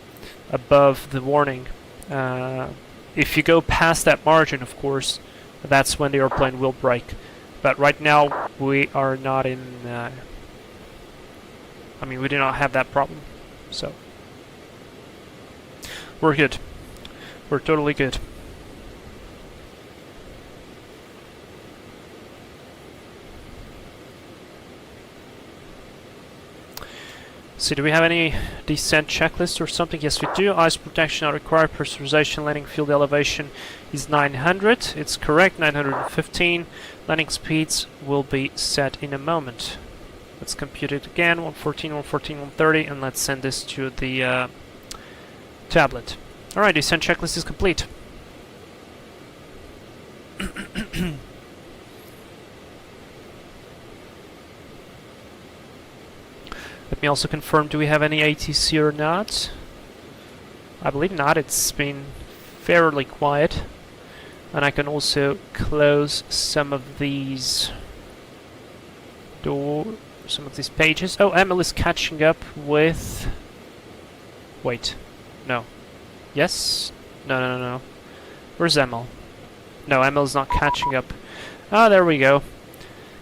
above the warning. If you go past that margin, of course, that's when the airplane will break. But right now, we are not in... I mean, we do not have that problem. So, we're good. We're totally good. So do we have any descent checklist or something? Yes, we do. Ice protection not required. Pressurization landing field elevation is 900. It's correct, 915. Landing speeds will be set in a moment. Let's compute it again. 114, 114, 130, and let's send this to the tablet. Alright, descent checklist is complete. Let me also confirm, do we have any ATC or not? I believe not, it's been fairly quiet. And I can also close some of these some of these pages. Oh, Emil is catching up with... Wait, no. Yes? No. Where's Emil? No, Emil's not catching up. Ah, there we go.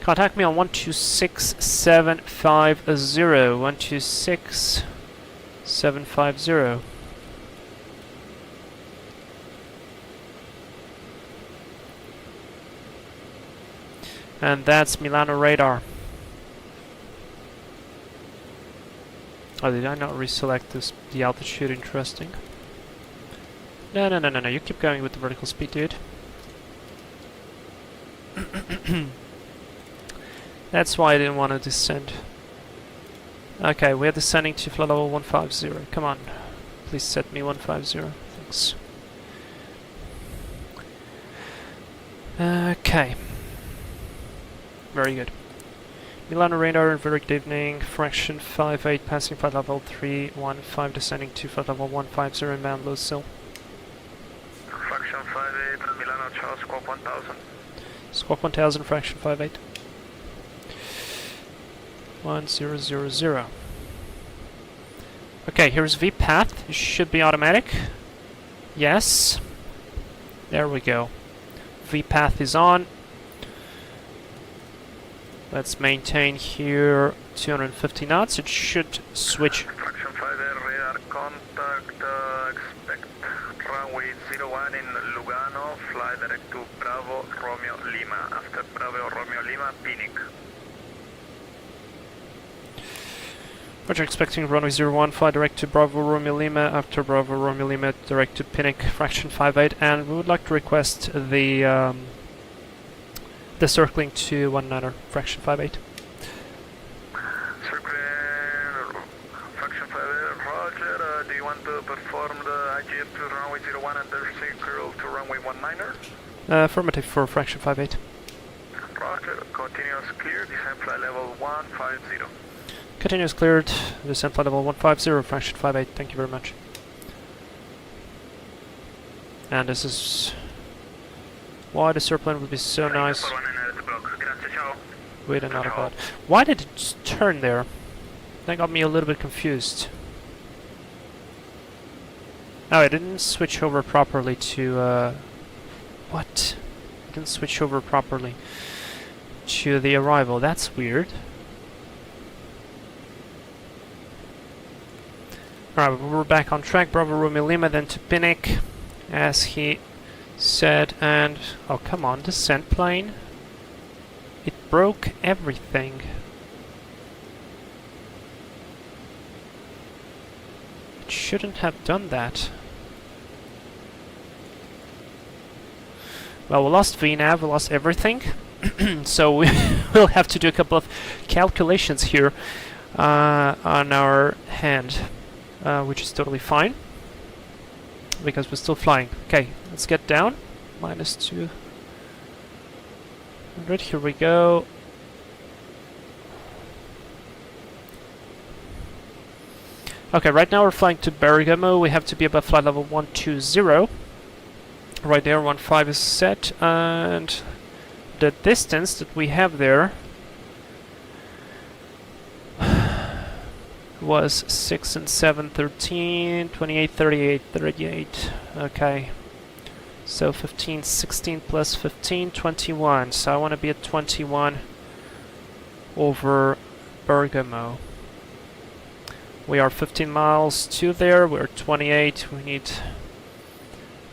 Contact me on 126750. 126750. And that's Milano radar. Oh, did I not reselect this, the altitude? Interesting. No, you keep going with the vertical speed, dude. That's why I didn't want to descend. Okay, we're descending to flight level 150. Come on. Please set me 150. Thanks. Okay. Very good. Milano radar, very good evening. Fraction 58, passing flight level 315, descending to flight level 150 in Mount Lucille. Fraction 58, Milano Charles, squawk 1000. Squawk 1000, fraction 58. 1000. Okay, here's VPath. It should be automatic. Yes. There we go. VPath is on. Let's maintain here 250 knots. It should switch. Fraction 58, radar contact. Expect runway 01 in Lugano. Fly direct to Bravo Romeo Lima. After Bravo Romeo Lima, Phoenix. Roger, expecting runway 01, fly direct to Bravo Romeo Lima, after Bravo Romeo Lima, direct to Pinnock, fraction 58, and we would like to request the circling to 19er, fraction 58. Circling, fraction 58, to perform the IGS to runway 01 and their circle to runway 19er? Affirmative for fraction 58. Roger, continuous clear, descent flight level 150. Continuous cleared, descent flight level 150, fraction 58, thank you very much. And this is why this airplane would be so nice. Wait another god. Why did it just turn there? That got me a little bit confused. Oh, I didn't switch over properly to, what? I didn't switch over properly to the arrival. That's weird. Alright, we're back on track. Bravo Romeo Lima, then to Pinnick, as he said, and... oh, come on, descent plane. It broke everything. It shouldn't have done that. Well, we lost VNAV, we lost everything. So we will have to do a couple of calculations here on our hand, which is totally fine, because we're still flying. Okay, let's get down. Minus 200, here we go. Okay, right now we're flying to Bergamo. We have to be above flight level 120. Right there, 15 is set, and the distance that we have there was 6 and 7, 13, 28, 38, 38. Okay. So 15, 16 plus 15, 21. So I want to be at 21 over Bergamo. We are 15 miles to there. We're 28. We need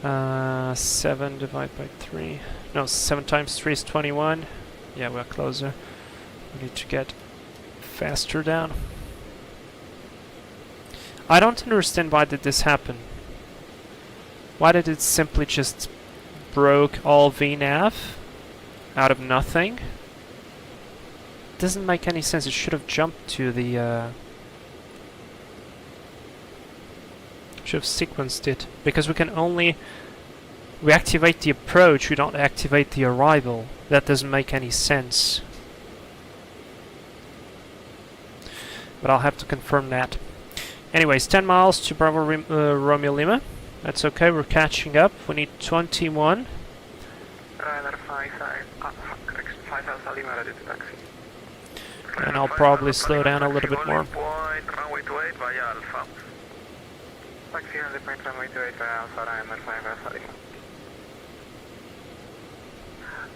7 divided by 3. No, 7 times 3 is 21. Yeah, we're closer. We need to get faster down. I don't understand why did this happen. Why did it simply just broke all VNAV out of nothing? Doesn't make any sense. It should have jumped to the should have sequenced it, because we can only activate the approach, we don't activate the arrival. That doesn't make any sense. But I'll have to confirm that. Anyways, 10 miles to Bravo Romeo Lima. That's okay, we're catching up. We need 21. And I'll probably slow down a little bit more.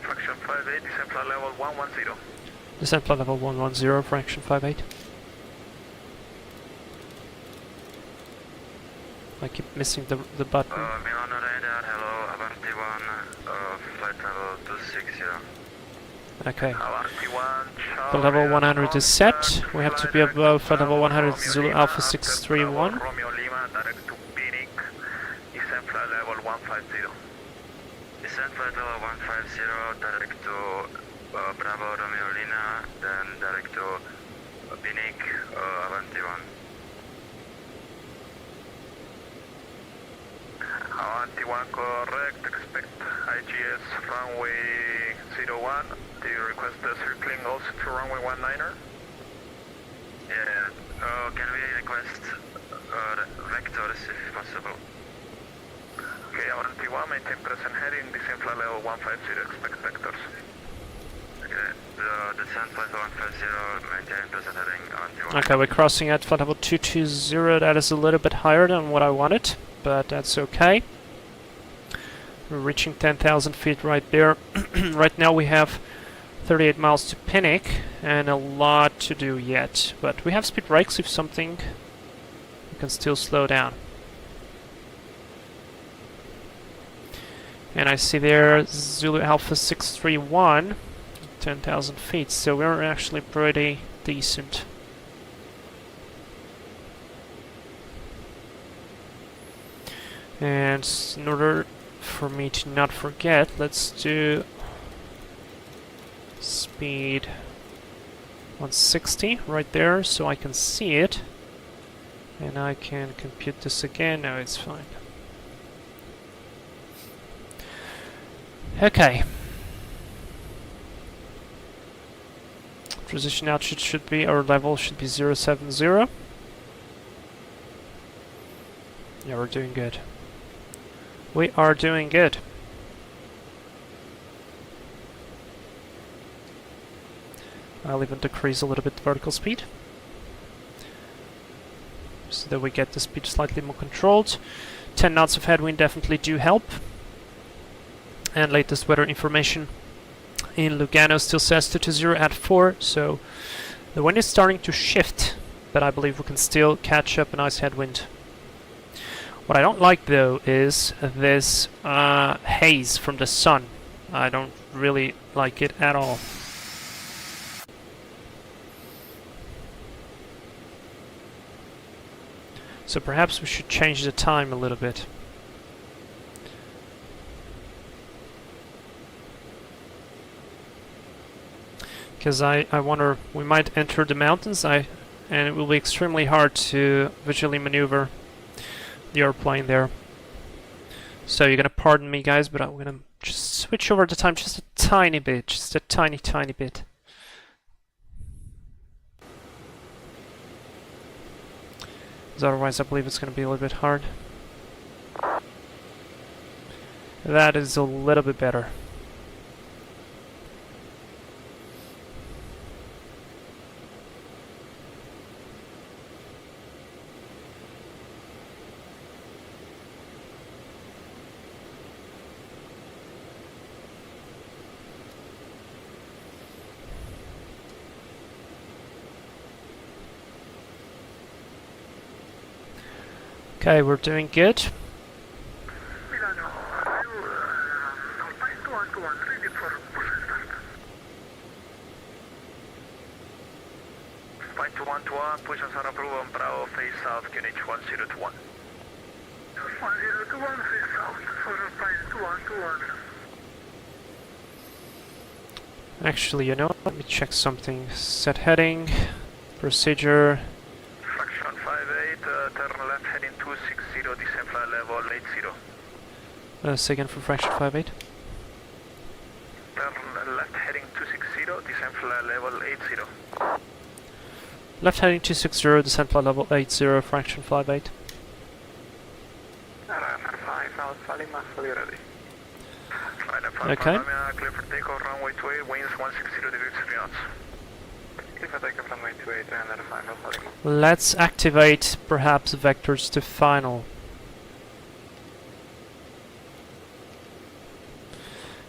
Fraction 58, descent flight level 110. Descent flight level 110, fraction 58. I keep missing the button. Milano radar, hello, Avanti 1, flight level 260. Okay. Avanti 1, The level 100 is set. We have to be above flight level 100 Zulu Alpha 631. Romeo Lima, direct to Pinnick, descent flight level 150. Descent flight level 150, direct to Bravo Romeo Lima, then direct to Pinnick, Avanti 1. Avanti 1 correct, expect IGS runway 01. Do you request the circling also to runway 19er? Yeah, can we request vectors if possible? Okay, Avanti 1, maintain present heading, descent flight level 150, expect vectors. Okay, the descent flight level 150, maintain present heading, Avanti 1. Okay, we're crossing at flight level 220. That is a little bit higher than what I wanted, but that's okay. We're reaching 10,000 feet right there. Right now we have 38 miles to Pinnick and a lot to do yet, but we have speed brakes. If something, we can still slow down. And I see there Zulu Alpha 631, 10,000 feet, so we're actually pretty decent. And in order for me to not forget, let's do speed 160 right there so I can see it. And I can compute this again. No, it's fine. Okay. Transition altitude should be, our level should be 070. Yeah, we're doing good. We are doing good. I'll even decrease a little bit the vertical speed, so that we get the speed slightly more controlled. 10 knots of headwind definitely do help. And latest weather information in Lugano still says 220 at 4, so the wind is starting to shift, but I believe we can still catch up a nice headwind. What I don't like though is this haze from the sun. I don't really like it at all. So perhaps we should change the time a little bit. Because I wonder, we might enter the mountains, and it will be extremely hard to visually maneuver the airplane there. So you're gonna pardon me guys, but I'm gonna just switch over the time just a tiny bit, just a tiny bit. Because otherwise I believe it's gonna be a little bit hard. That is a little bit better. Okay, we're doing good. Milano, Alpine 2121, ready for push and start. Alpine 2121, push and start approval on Bravo, face south, QNH 1021. 1021, face south for Alpine 2121. Actually, you know, let me check something. Set heading, procedure. Fraction 58, turn left heading 260, descend flight level 80. Second for fraction 58. Turn left heading 260, descend flight level 80. Left heading 260, descent flight level 80, fraction 58. Fully ready. Okay. Clear for takeoff, runway 28, winds 160 degrees 3 knots. Clear for takeoff, runway 28, and then final fully. Let's activate perhaps vectors to final.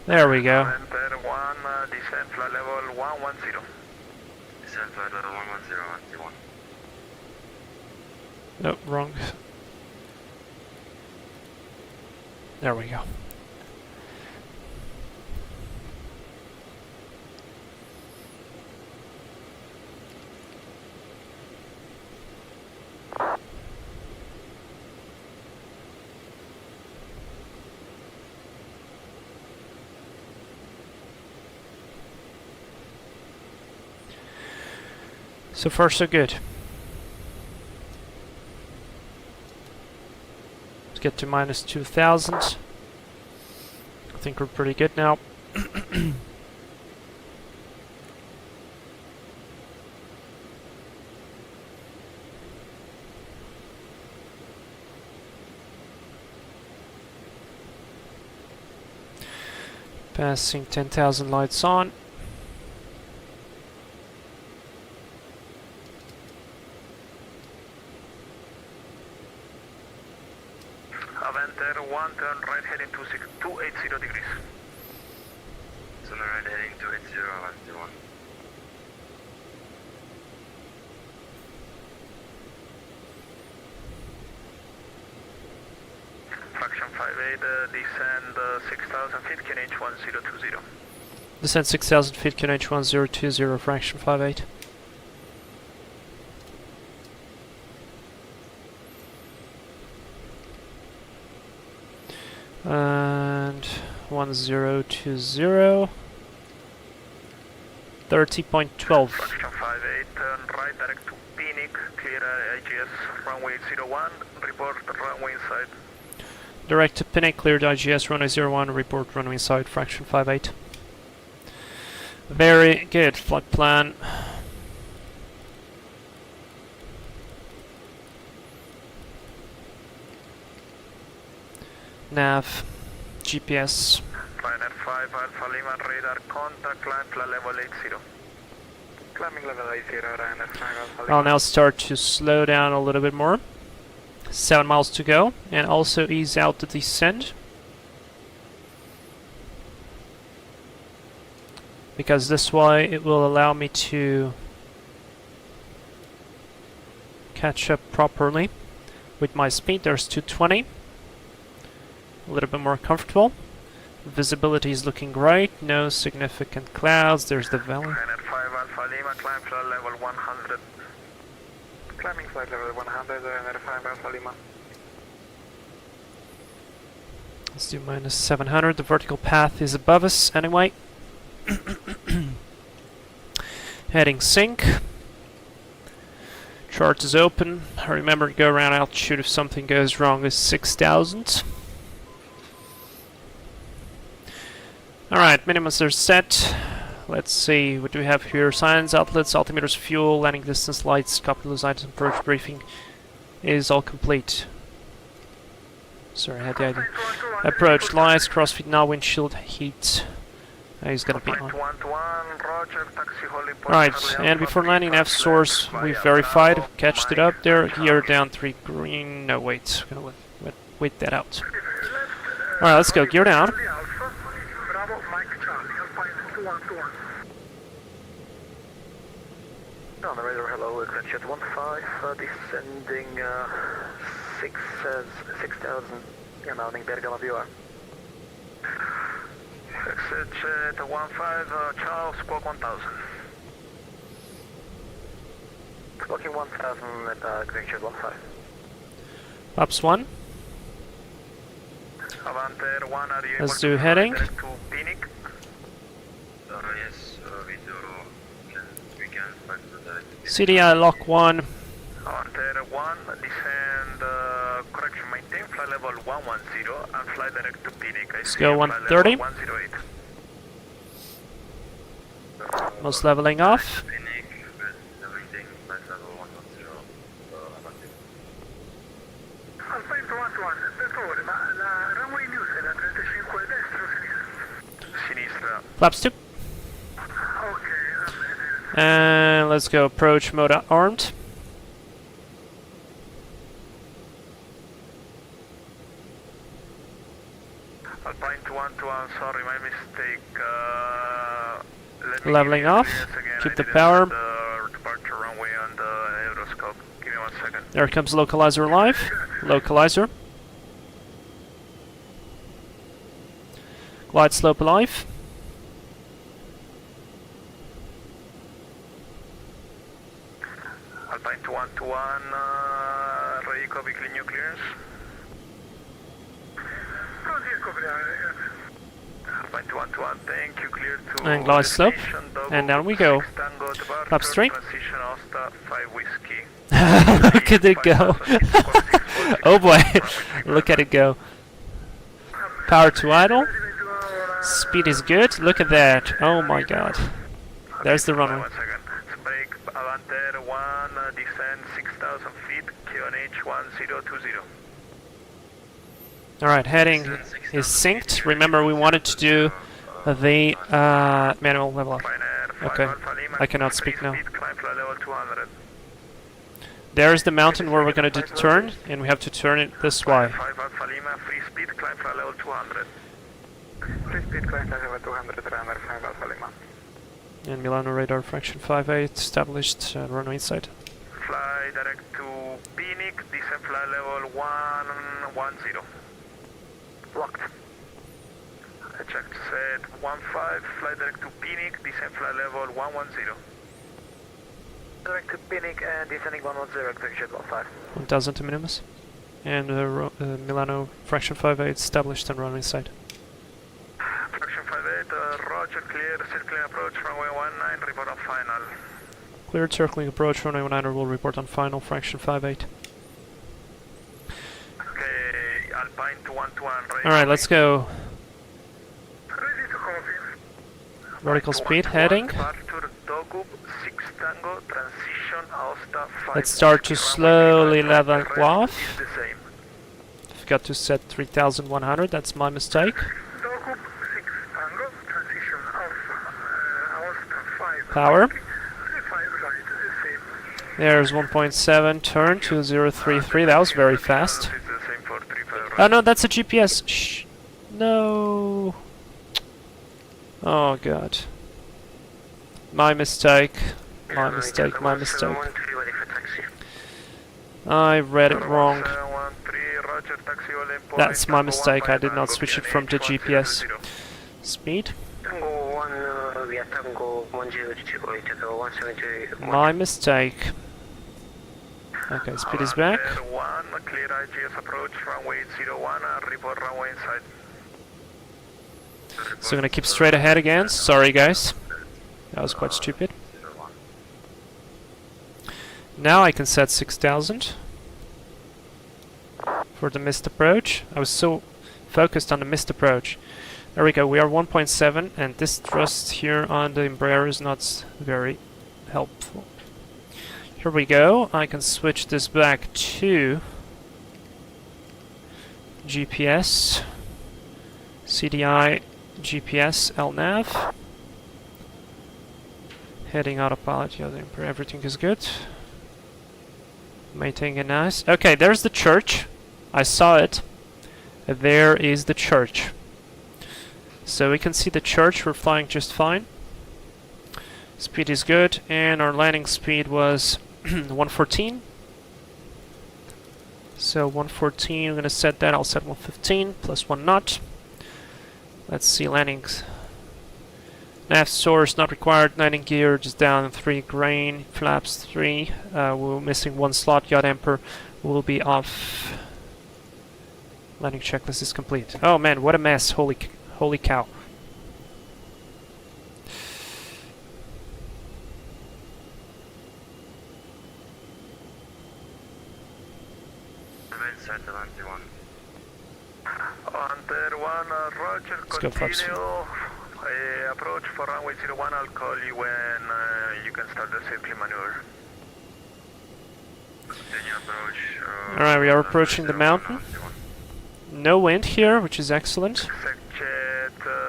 There we go. Enter 1, descent flight level 110. Descent flight level 110, 1. No, wrong. There we go. So far so good. Let's get to minus 2000. I think we're pretty good now. Passing 10,000 lights on. Enter 1, turn right heading 280 degrees. Turn right heading 280, 1. Fraction 58, descend 6,000 feet, QNH 1020. Descent 6,000 feet, QNH 1020, fraction 58. And 1020. 30.12. Fraction 58, turn right direct to Phoenix, clear IGS runway 01, report runway inside. Direct to Pinnacle, cleared IGS runway 01, report runway inside, fraction 58. Very good flight plan. Nav, GPS. Liner 5, Alpha Lima, radar contact, climb flight level 80. Climbing level 80, Liner 5, Alpha Lima. I'll now start to slow down a little bit more. 7 miles to go, and also ease out the descent. Because this way it will allow me to catch up properly with my speed. There's 220. A little bit more comfortable. Visibility is looking great. No significant clouds. There's the valley. Liner 5, Alpha Lima, climb flight level 100. Climbing flight level 100, Liner 5, Alpha Lima. Let's do minus 700. The vertical path is above us anyway. Heading sync. Chart is open. Remember to go around altitude if something goes wrong with 6,000. Alright, minimums are set. Let's see, what do we have here? Signs, outlets, altimeters, fuel, landing distance, lights, copy those items, approach briefing is all complete. Sorry, I had the idea. Approach, lights, crossfit now, windshield heat. He's gonna be on. Right, and before landing F source, we verified, catched it up there, gear down 3 green, no wait, gonna wait that out. Alright, let's go, gear down. On the radar, hello, Jet 15, descending 6,000, yeah, mounting Bergamo viewer. Jet 15, Charles, squawk 1000. Squawking 1000 at Green Jet 15. Flaps 1. Avanter 1, are you Let's able do to heading. direct to Phoenix? Yes, we can find the direct. CDI lock 1. Avanter 1, descend, correction, maintain flight level 110 and fly direct to Phoenix. Let's go 130. 108. Most leveling off. Phoenix, but everything flight level 110. Alpha 121, per favore, ma la runway news è da 35 destra o sinistra? Sinistra. Flaps 2. Ok, va bene. And let's go approach mode armed. Alpine 212, sorry, my mistake. Let me Leveling give you off. GPS again. Keep I the didn't power. set the departure runway on the aeroscope. Give me 1 second. There comes localizer live. Localizer. Glide slope alive. Alpine 212, ready, copy, clean new clearance. Pronti a coprire, ragazzi. Alpine 212, thank you, clear to And glide slope. destination, double And down we go. 6 Tango departure, Flaps 3. transition Osta, 5 whiskey. Look at it go. Oh boy. Look at it go. Power to idle. Speed is good. Look at that. Oh my god. There's the runway. 1 second. Break, Avanter 1, descend 6,000 feet, QNH 1020. Alright, heading is synced. Remember, we wanted to do the manual level up. Okay, I cannot speak now. There's the mountain where we're going to do the turn, and we have to turn it this way. 5 Alpha Lima, free speed, climb flight level 200. Free speed, climb flight level 200, runner 5 Alpha Lima. And Milano radar fraction 58 established, runway inside. Fly direct to Phoenix, descend flight level 110. Locked. I checked, set 15, fly direct to Phoenix, descend flight level 110. Direct to Phoenix and descending 110, execution 15. 1000 to minimus. And Milano fraction 58 established and runway inside. Fraction 58, Roger, clear, circling approach, runway 19, report on final. Cleared circling approach, runway 19 will report on final, fraction 58. Okay, Alpine 2121, Alright, let's go. Ready to copy. Vertical speed, heading. Departure, Dogub, 6 Tango, transition, Aosta, 5. Let's start to slowly level off. Is the same. Forgot to set 3100, that's my mistake. Dogub 6 Tango, transition Alpha, Aosta 5. Power. 5 right, the same. There's 1.7, turn 2033, that was very fast. It's the same for 35 Oh no, that's a GPS. Shh. No. Oh god. My mistake. My mistake, my mistake. I read it wrong. That's my mistake, I did not switch it from the GPS. Speed? My mistake. Okay, speed is back. Clear IGS approach, runway 01, report runway inside. So I'm gonna keep straight ahead again. Sorry guys. That was quite stupid. Now I can set 6000 for the missed approach. I was so focused on the missed approach. There we go, we are 1.7 and this thrust here on the Embraer is not very helpful. Here we go, I can switch this back to GPS, CDI, GPS, LNAV. Heading autopilot, yeah, everything is good. Maintaining nice. Okay, there's the church. I saw it. There is the church. So we can see the church, we're flying just fine. Speed is good, and our landing speed was 114. So 114, I'm gonna set that, I'll set 115, plus 1 knot. Let's see landings. Nav source not required, landing gear just down 3 grain, flaps 3. We're missing 1 slot, yacht Emperor will be off. Landing checklist is complete. Oh man, what a mess, holy cow. Under 1, Roger, Let's go, flaps. continue. Approach for runway 01, I'll call you when you can start the circling maneuver. Continue approach. Alright, we are approaching the mountain. No wind here, which is excellent. Jet 15,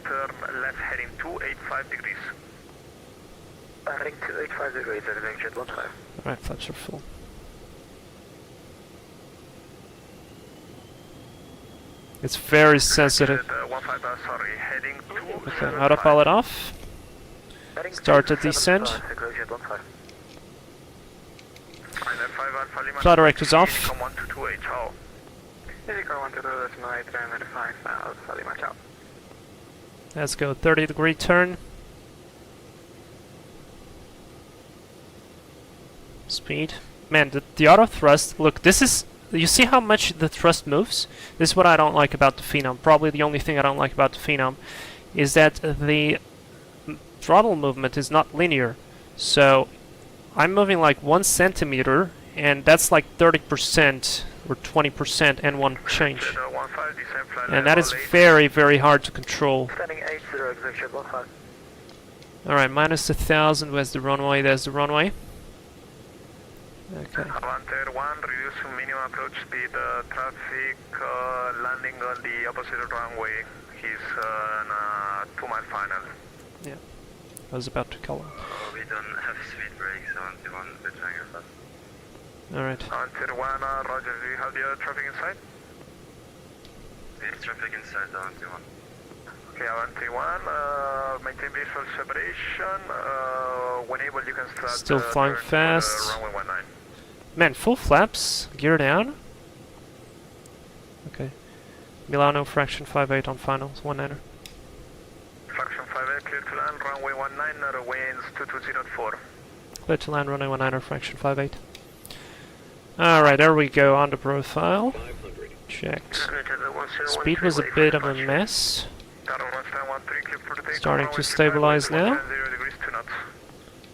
turn left heading 285 degrees. Heading 285 degrees, heading jet 15. Alright, flaps are full. It's very sensitive. Jet 15, sorry, heading 2. Okay, autopilot off. Start the descent. Flight director's off. Come 122 ciao. Let's go 30-degree turn. Speed. Man, the auto thrust, look, this is, you see how much the thrust moves? This is what I don't like about the Phenom. Probably the only thing I don't like about the Phenom is that the throttle movement is not linear. So I'm moving like 1 centimeter, and that's like 30% or 20% and one change. And that is very, very hard to control. Alright, minus 1,000, where's the runway? There's the runway. Okay. Avanter 1, reduce minimum approach speed, traffic landing on the opposite runway. He's on 2-mile final. Yeah, I was about to call him. We don't have speed brakes on the one we're trying to pass. Alright. Avanter 1, Roger, do you have the traffic inside? We have traffic inside the 1. Okay, Avanti 1, maintain visual separation. When able, you can start. Still flying turn to fast. Runway 19. Man, full flaps, gear down. Okay. Milano, fraction 58 on finals, 19er. Fraction 58, clear to land, runway 19er, winds 2204. Clear to land, runway 19er, fraction 58. Alright, there we go, on the profile. Checked. Speed was a bit of a mess. Tower 1 stand for the takeoff. Starting runway to 35, stabilize wind now. 0 degrees, 2 knots.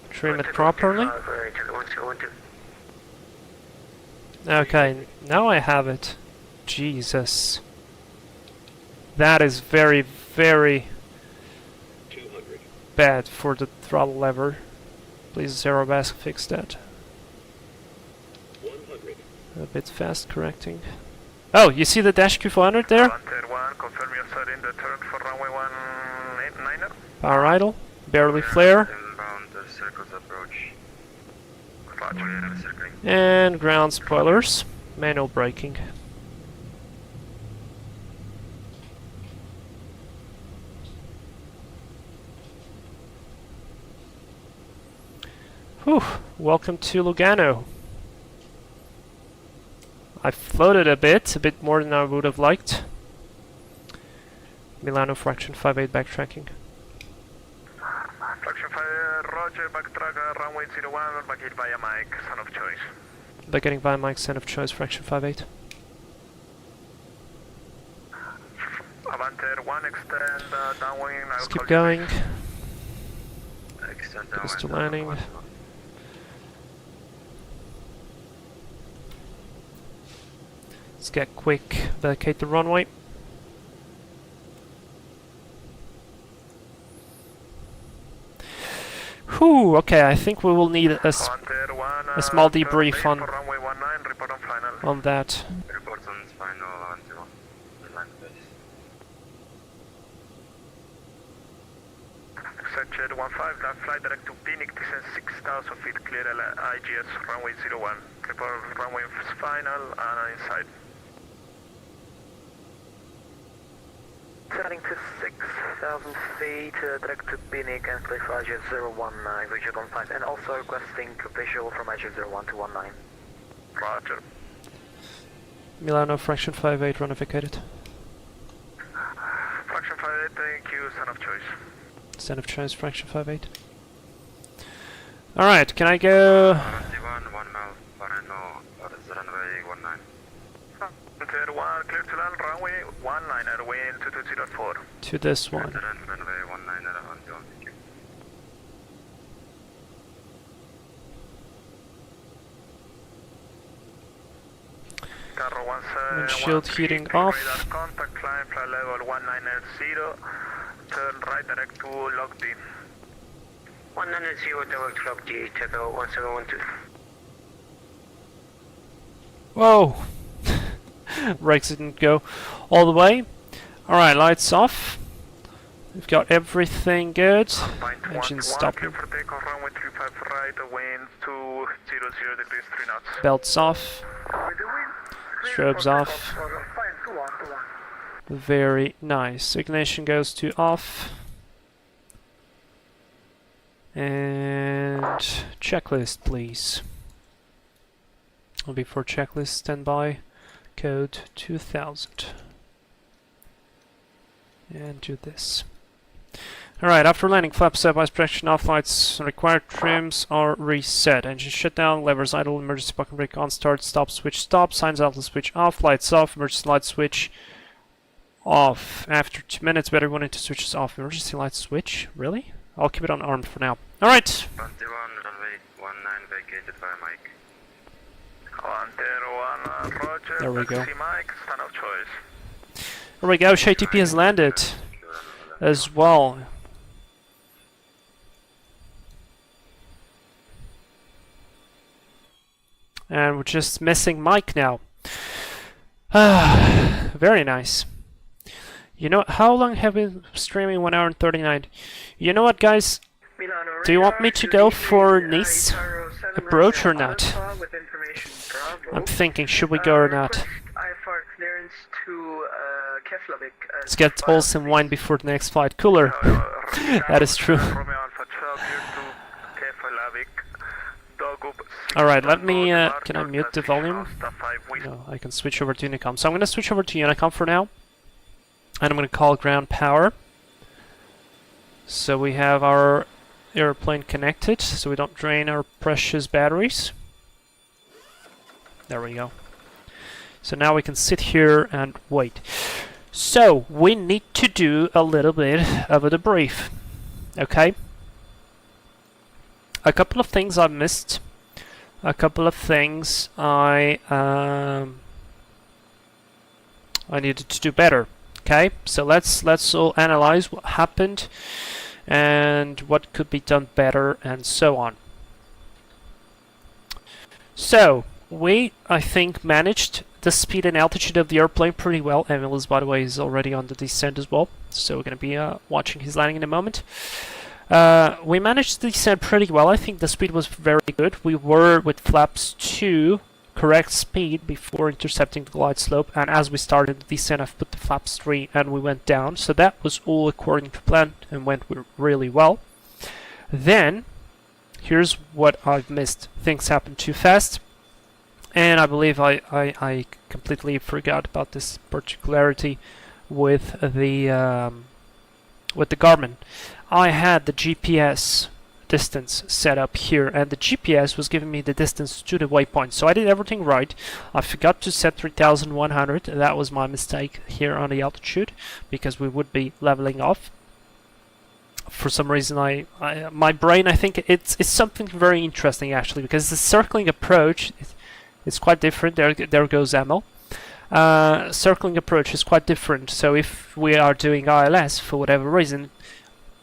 Trim it properly. Okay, now I have it. Jesus. That is very, very bad for the throttle lever. Please, Aerobask, fix that. A bit fast correcting. Oh, you see the dash Q400 there? Avanter 1, confirm your side in the turn for runway 19er. Power idle, barely flare, Inbound circles approach. Roger. Circling. and ground spoilers. Manual braking. Whew, welcome to Lugano. I floated a bit more than I would have liked. Milano fraction 58 backtracking. Fraction 5, Roger, backtrack, runway 01, back it via Mike, son of choice. By getting by Mike, son of choice, fraction 58. Avanter 1, extend downwind. Let's keep going. Extend Goes to downwind, landing. Let's get quick, vacate the runway. Whew, okay, I think we will need a small debrief on runway 19, report on final. on that. Reports on final until land base. Set 15, now fly direct to Phoenix, descend 6,000 feet, clear IGS runway 01. Report runway final and inside. Setting to 6,000 feet, direct to Phoenix and clear for IGS 019, Richard 15, and also requesting visual from IGS 01 to 19. Roger. Milano fraction 58 run vacated. Fraction 58, thank you, son of choice. Son of choice fraction 58. Alright, can I go? 21, 1 mile, Parano, runway 19. Clear 1, clear to land, runway 19, airway 2204. To this one. Turn runway 19 until altitude. Carro 17, Windshield heating off. radar contact, climb, fly level 1980, turn right direct to log D. 190 direct log D, Teco 1712. Whoa! Brakes didn't go all the way. Alright, lights off. We've got everything good. Engine stopping. For takeoff, runway 35 right, wind 200 degrees, 3 knots. Belts off. Strobes off. Very nice. Ignition goes to off. And checklist, please. Before checklist, standby. Code 2000. And do this. Alright, after landing, flaps up, ice protection off, lights, required trims are reset. Engine shutdown, levers idle, emergency parking brake on, start, stop, switch, stop, signs outlet switch off, lights off, emergency light switch off. After 2 minutes, battery 1 and 2 switches off. Emergency light switch? Really? I'll keep it on armed for now. Alright! 21, runway 19 vacated by Mike. Roger, There we go. taxi Mike, son of choice. There we go, SHTP has landed as well. And we're just missing Mike now. Very nice. You know, how long have we been streaming? 1 hour and 39. You know what, guys? Do you want me to go for Nice approach or not? I'm thinking, should we go or not? Let's get Olsen wine before the next flight. Cooler. That is true. Alright, let me, can I mute the volume? No, I can switch over to Unicom. So I'm going to switch over to Unicom for now. And I'm going to call ground power. So we have our airplane connected, so we don't drain our precious batteries. There we go. So now we can sit here and wait. So we need to do a little bit of a debrief. Okay. A couple of things I missed. A couple of things I needed to do better. Okay, so let's all analyze what happened and what could be done better and so on. So we, I think, managed the speed and altitude of the airplane pretty well. Emil, by the way, is already on the descent as well, so we're going to be watching his landing in a moment. We managed the descent pretty well. I think the speed was very good. We were with flaps 2 correct speed before intercepting the glide slope, and as we started the descent I've put the flaps 3 and we went down, so that was all according to plan and went really well. Then here's what I've missed. Things happened too fast, and I believe I completely forgot about this particularity with the Garmin. I had the GPS distance set up here, and the GPS was giving me the distance to the waypoint, so I did everything right. I forgot to set 3100. That was my mistake here on the altitude, because we would be leveling off. For some reason my brain, I think it's something very interesting actually, because the circling approach is quite different. There goes Emil. Circling approach is quite different, so if we are doing ILS for whatever reason,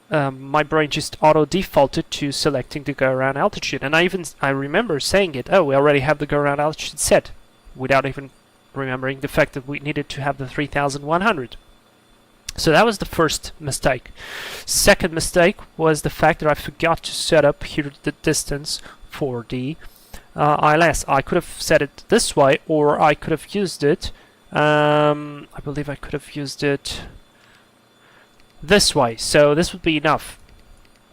my brain just auto-defaulted to selecting the go-around altitude, and I remember saying it, oh, we already have the go-around altitude set, without even remembering the fact that we needed to have the 3100. So that was the first mistake. Second mistake was the fact that I forgot to set up here the distance for the ILS. I could have set it this way, or I could have used it, I believe I could have used it this way, so this would be enough.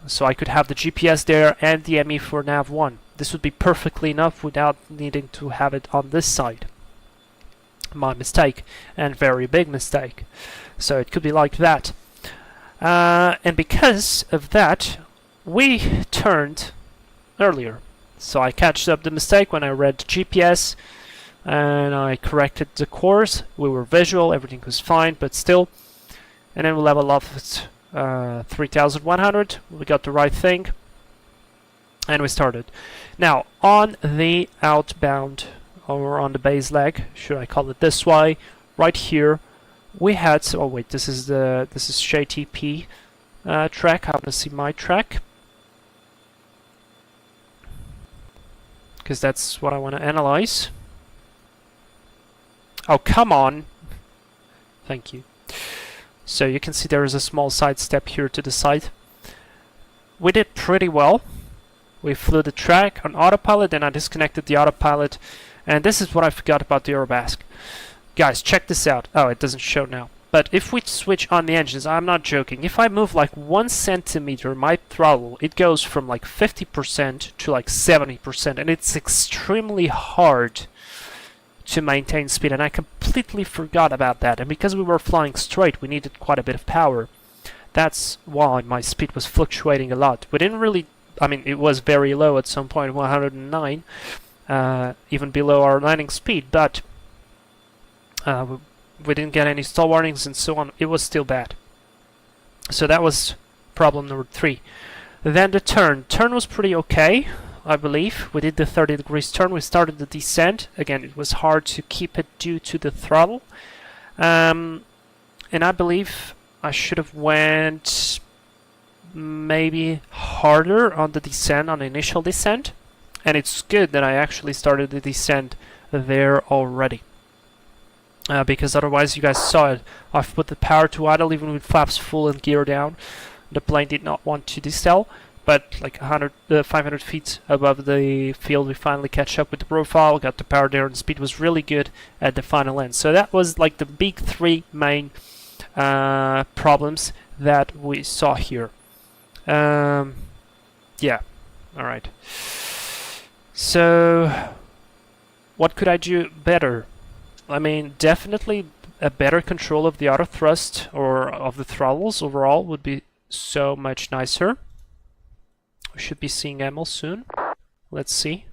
So I could have the GPS there and the ME for nav1. This would be perfectly enough without needing to have it on this side. My mistake, and very big mistake. So it could be like that. And because of that, we turned earlier. So I catched up the mistake when I read the GPS, and I corrected the course. We were visual, everything was fine, but still. And then we leveled off at 3100. We got the right thing, and we started. Now on the outbound, or on the base leg, should I call it this way? Right here, we had. Oh wait, this is JTP track. I want to see my track, because that's what I want to analyze. Oh, come on. Thank you. So you can see there is a small side step here to the side. We did pretty well. We flew the track on autopilot, then I disconnected the autopilot, and this is what I forgot about the Aerobask. Guys, check this out. Oh, it doesn't show now. But if we switch on the engines, I'm not joking, if I move like 1 centimeter my throttle, it goes from like 50% to like 70%, and it's extremely hard to maintain speed, and I completely forgot about that. And because we were flying straight, we needed quite a bit of power. That's why my speed was fluctuating a lot. We didn't really, I mean, it was very low at some point, 109, even below our landing speed, but we didn't get any stall warnings and so on. It was still bad. So that was problem number 3. Then the turn. Turn was pretty okay, I believe. We did the 30 degrees turn. We started the descent. Again, it was hard to keep it due to the throttle. And I believe I should have went maybe harder on the descent, on the initial descent. And it's good that I actually started the descent there already. Because otherwise, you guys saw it, I've put the power to idle even with flaps full and gear down. The plane did not want to decel, but like 500 feet above the field, we finally catch up with the profile, got the power there, and speed was really good at the final end. So that was like the big 3 main problems that we saw here. Yeah, alright. So, what could I do better? I mean, definitely a better control of the auto thrust or of the throttles overall would be so much nicer. We should be seeing Emil soon. Let's see.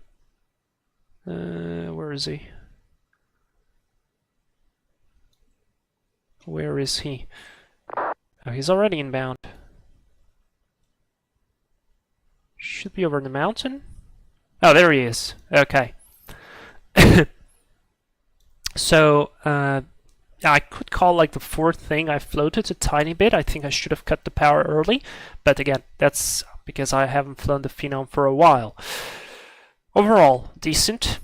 Where is he? Where is he? Oh, he's already inbound. Should be over the mountain. Oh, there he is. Okay. So, I could call like the fourth thing. I floated a tiny bit. I think I should have cut the power early. But again, that's because I haven't flown the Phenom for a while. Overall, decent.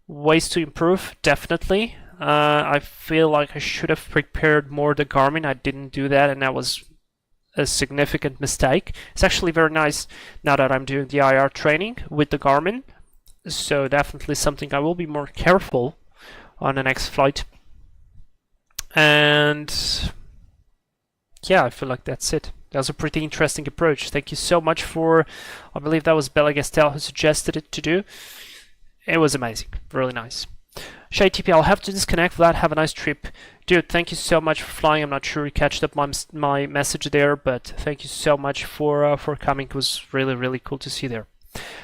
Ways to improve, definitely. I feel like I should have prepared more the Garmin. I didn't do that, and that was a significant mistake. It's actually very nice now that I'm doing the IR training with the Garmin. So definitely something I will be more careful on the next flight. And yeah, I feel like that's it. That was a pretty interesting approach. Thank you so much for, I believe that was Bella Gastel who suggested it to do. It was amazing, really nice. Shay TP, I'll have to disconnect for that. Have a nice trip. Dude, thank you so much for flying. I'm not sure you catched up my message there, but thank you so much for coming. It was really, really cool to see you there.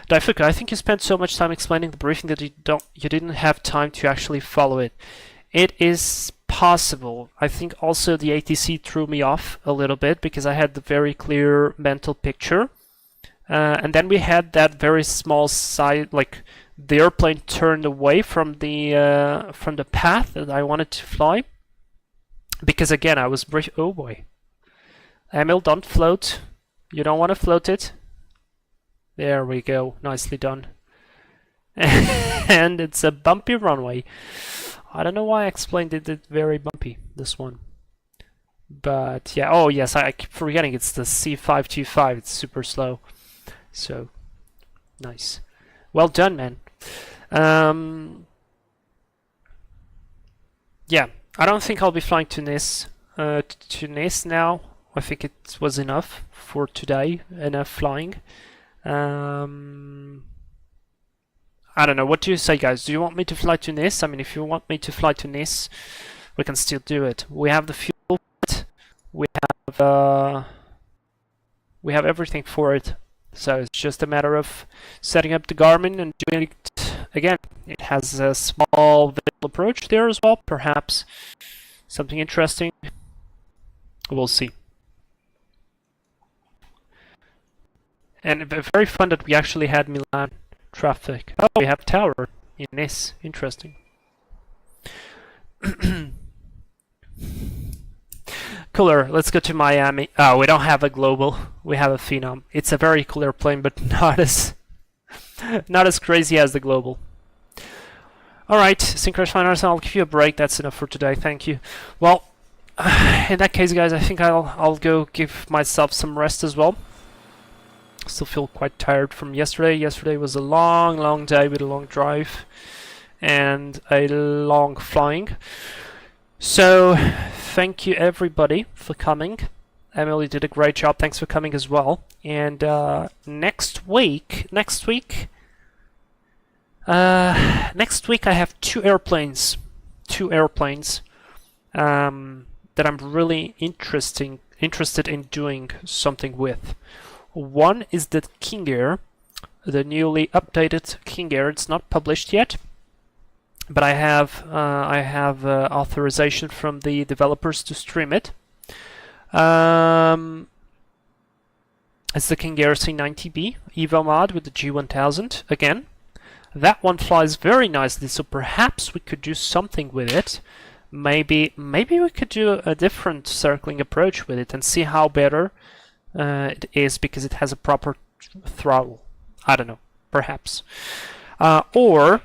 Daifuka, I think you spent so much time explaining the briefing that you didn't have time to actually follow it. It is possible. I think also the ATC threw me off a little bit because I had the very clear mental picture. And then we had that very small side, like the airplane turned away from the path that I wanted to fly. Because again, I was oh boy. Emil, don't float. You don't want to float it. There we go. Nicely done. And it's a bumpy runway. I don't know why I explained it very bumpy, this one. But yeah, oh yes, I keep forgetting it's the C525. It's super slow. So, nice. Well done, man. Yeah, I don't think I'll be flying to Nice now. I think it was enough for today, enough flying. I don't know, what do you say, guys? Do you want me to fly to Nice? I mean, if you want me to fly to Nice, we can still do it. We have the fuel, we have everything for it. So it's just a matter of setting up the Garmin and doing it again. It has a small visual approach there as well, perhaps something interesting. We'll see. And very fun that we actually had Milan traffic. Oh, we have tower in Nice. Interesting. Cooler. Let's go to Miami. Oh, we don't have a global. We have a Phenom. It's a very cool airplane, but not as crazy as the global. All right, Synchronous Finance. I'll give you a break. That's enough for today. Thank you. Well, in that case, guys, I think I'll go give myself some rest as well. Still feel quite tired from yesterday. Yesterday was a long day with a long drive and a long flying. So, thank you everybody for coming. Emily did a great job. Thanks for coming as well. And next week I have two airplanes that I'm really interested in doing something with. One is the King Air, the newly updated King Air. It's not published yet, but I have authorization from the developers to stream it. It's the King Air C90B Evo mod with the G1000 again. That one flies very nicely, so perhaps we could do something with it. Maybe we could do a different circling approach with it and see how better it is because it has a proper throttle. I don't know, perhaps. Or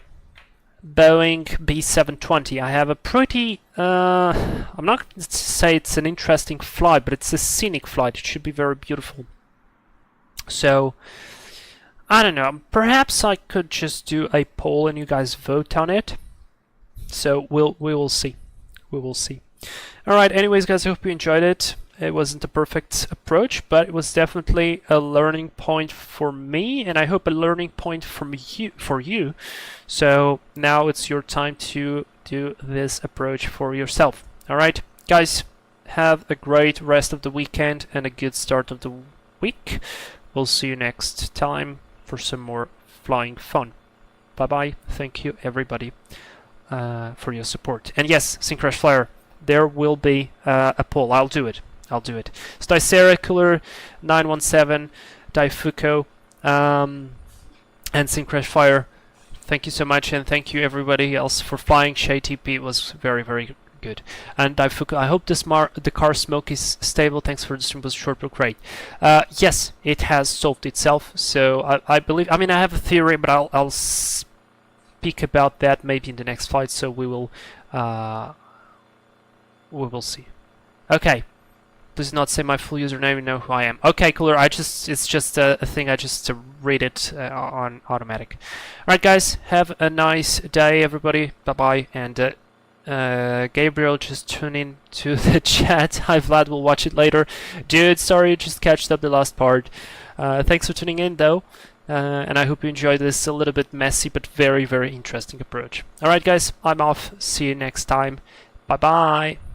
Boeing B720. I have a pretty, I'm not going to say it's an interesting flight, but it's a scenic flight. It should be very beautiful. So, I don't know, perhaps I could just do a poll and you guys vote on it. So we will see. We will see. Alright, anyways guys, I hope you enjoyed it. It wasn't a perfect approach, but it was definitely a learning point for me, and I hope a learning point for you. So now it's your time to do this approach for yourself. Alright, guys, have a great rest of the weekend and a good start of the week. We'll see you next time for some more flying fun. Bye bye. Thank you everybody for your support. And yes, Syncrash Flyer, there will be a poll. I'll do it. So Dicera, Cooler 917, Daifuko, and Syncrashfire. Thank you so much, and thank you everybody else for flying. Shay TP was very, very good. And Daifuku, I hope the car smoke is stable. Thanks for the stream, was short but great. Yes, it has solved itself. So I believe. I mean, I have a theory, but I'll speak about that maybe in the next flight. So we will see. Okay. Please not say my full username. You know who I am. Okay, Cooler. It's just a thing. I just read it on automatic. All right, guys. Have a nice day, everybody. Bye bye. And Gabriel just tune in to the chat. Hi, Vlad. We'll watch it later. Dude, sorry, just catched up the last part. Thanks for tuning in, though. And I hope you enjoyed this a little bit messy but very, very interesting approach. All right, guys. I'm off. See you next time. Bye bye.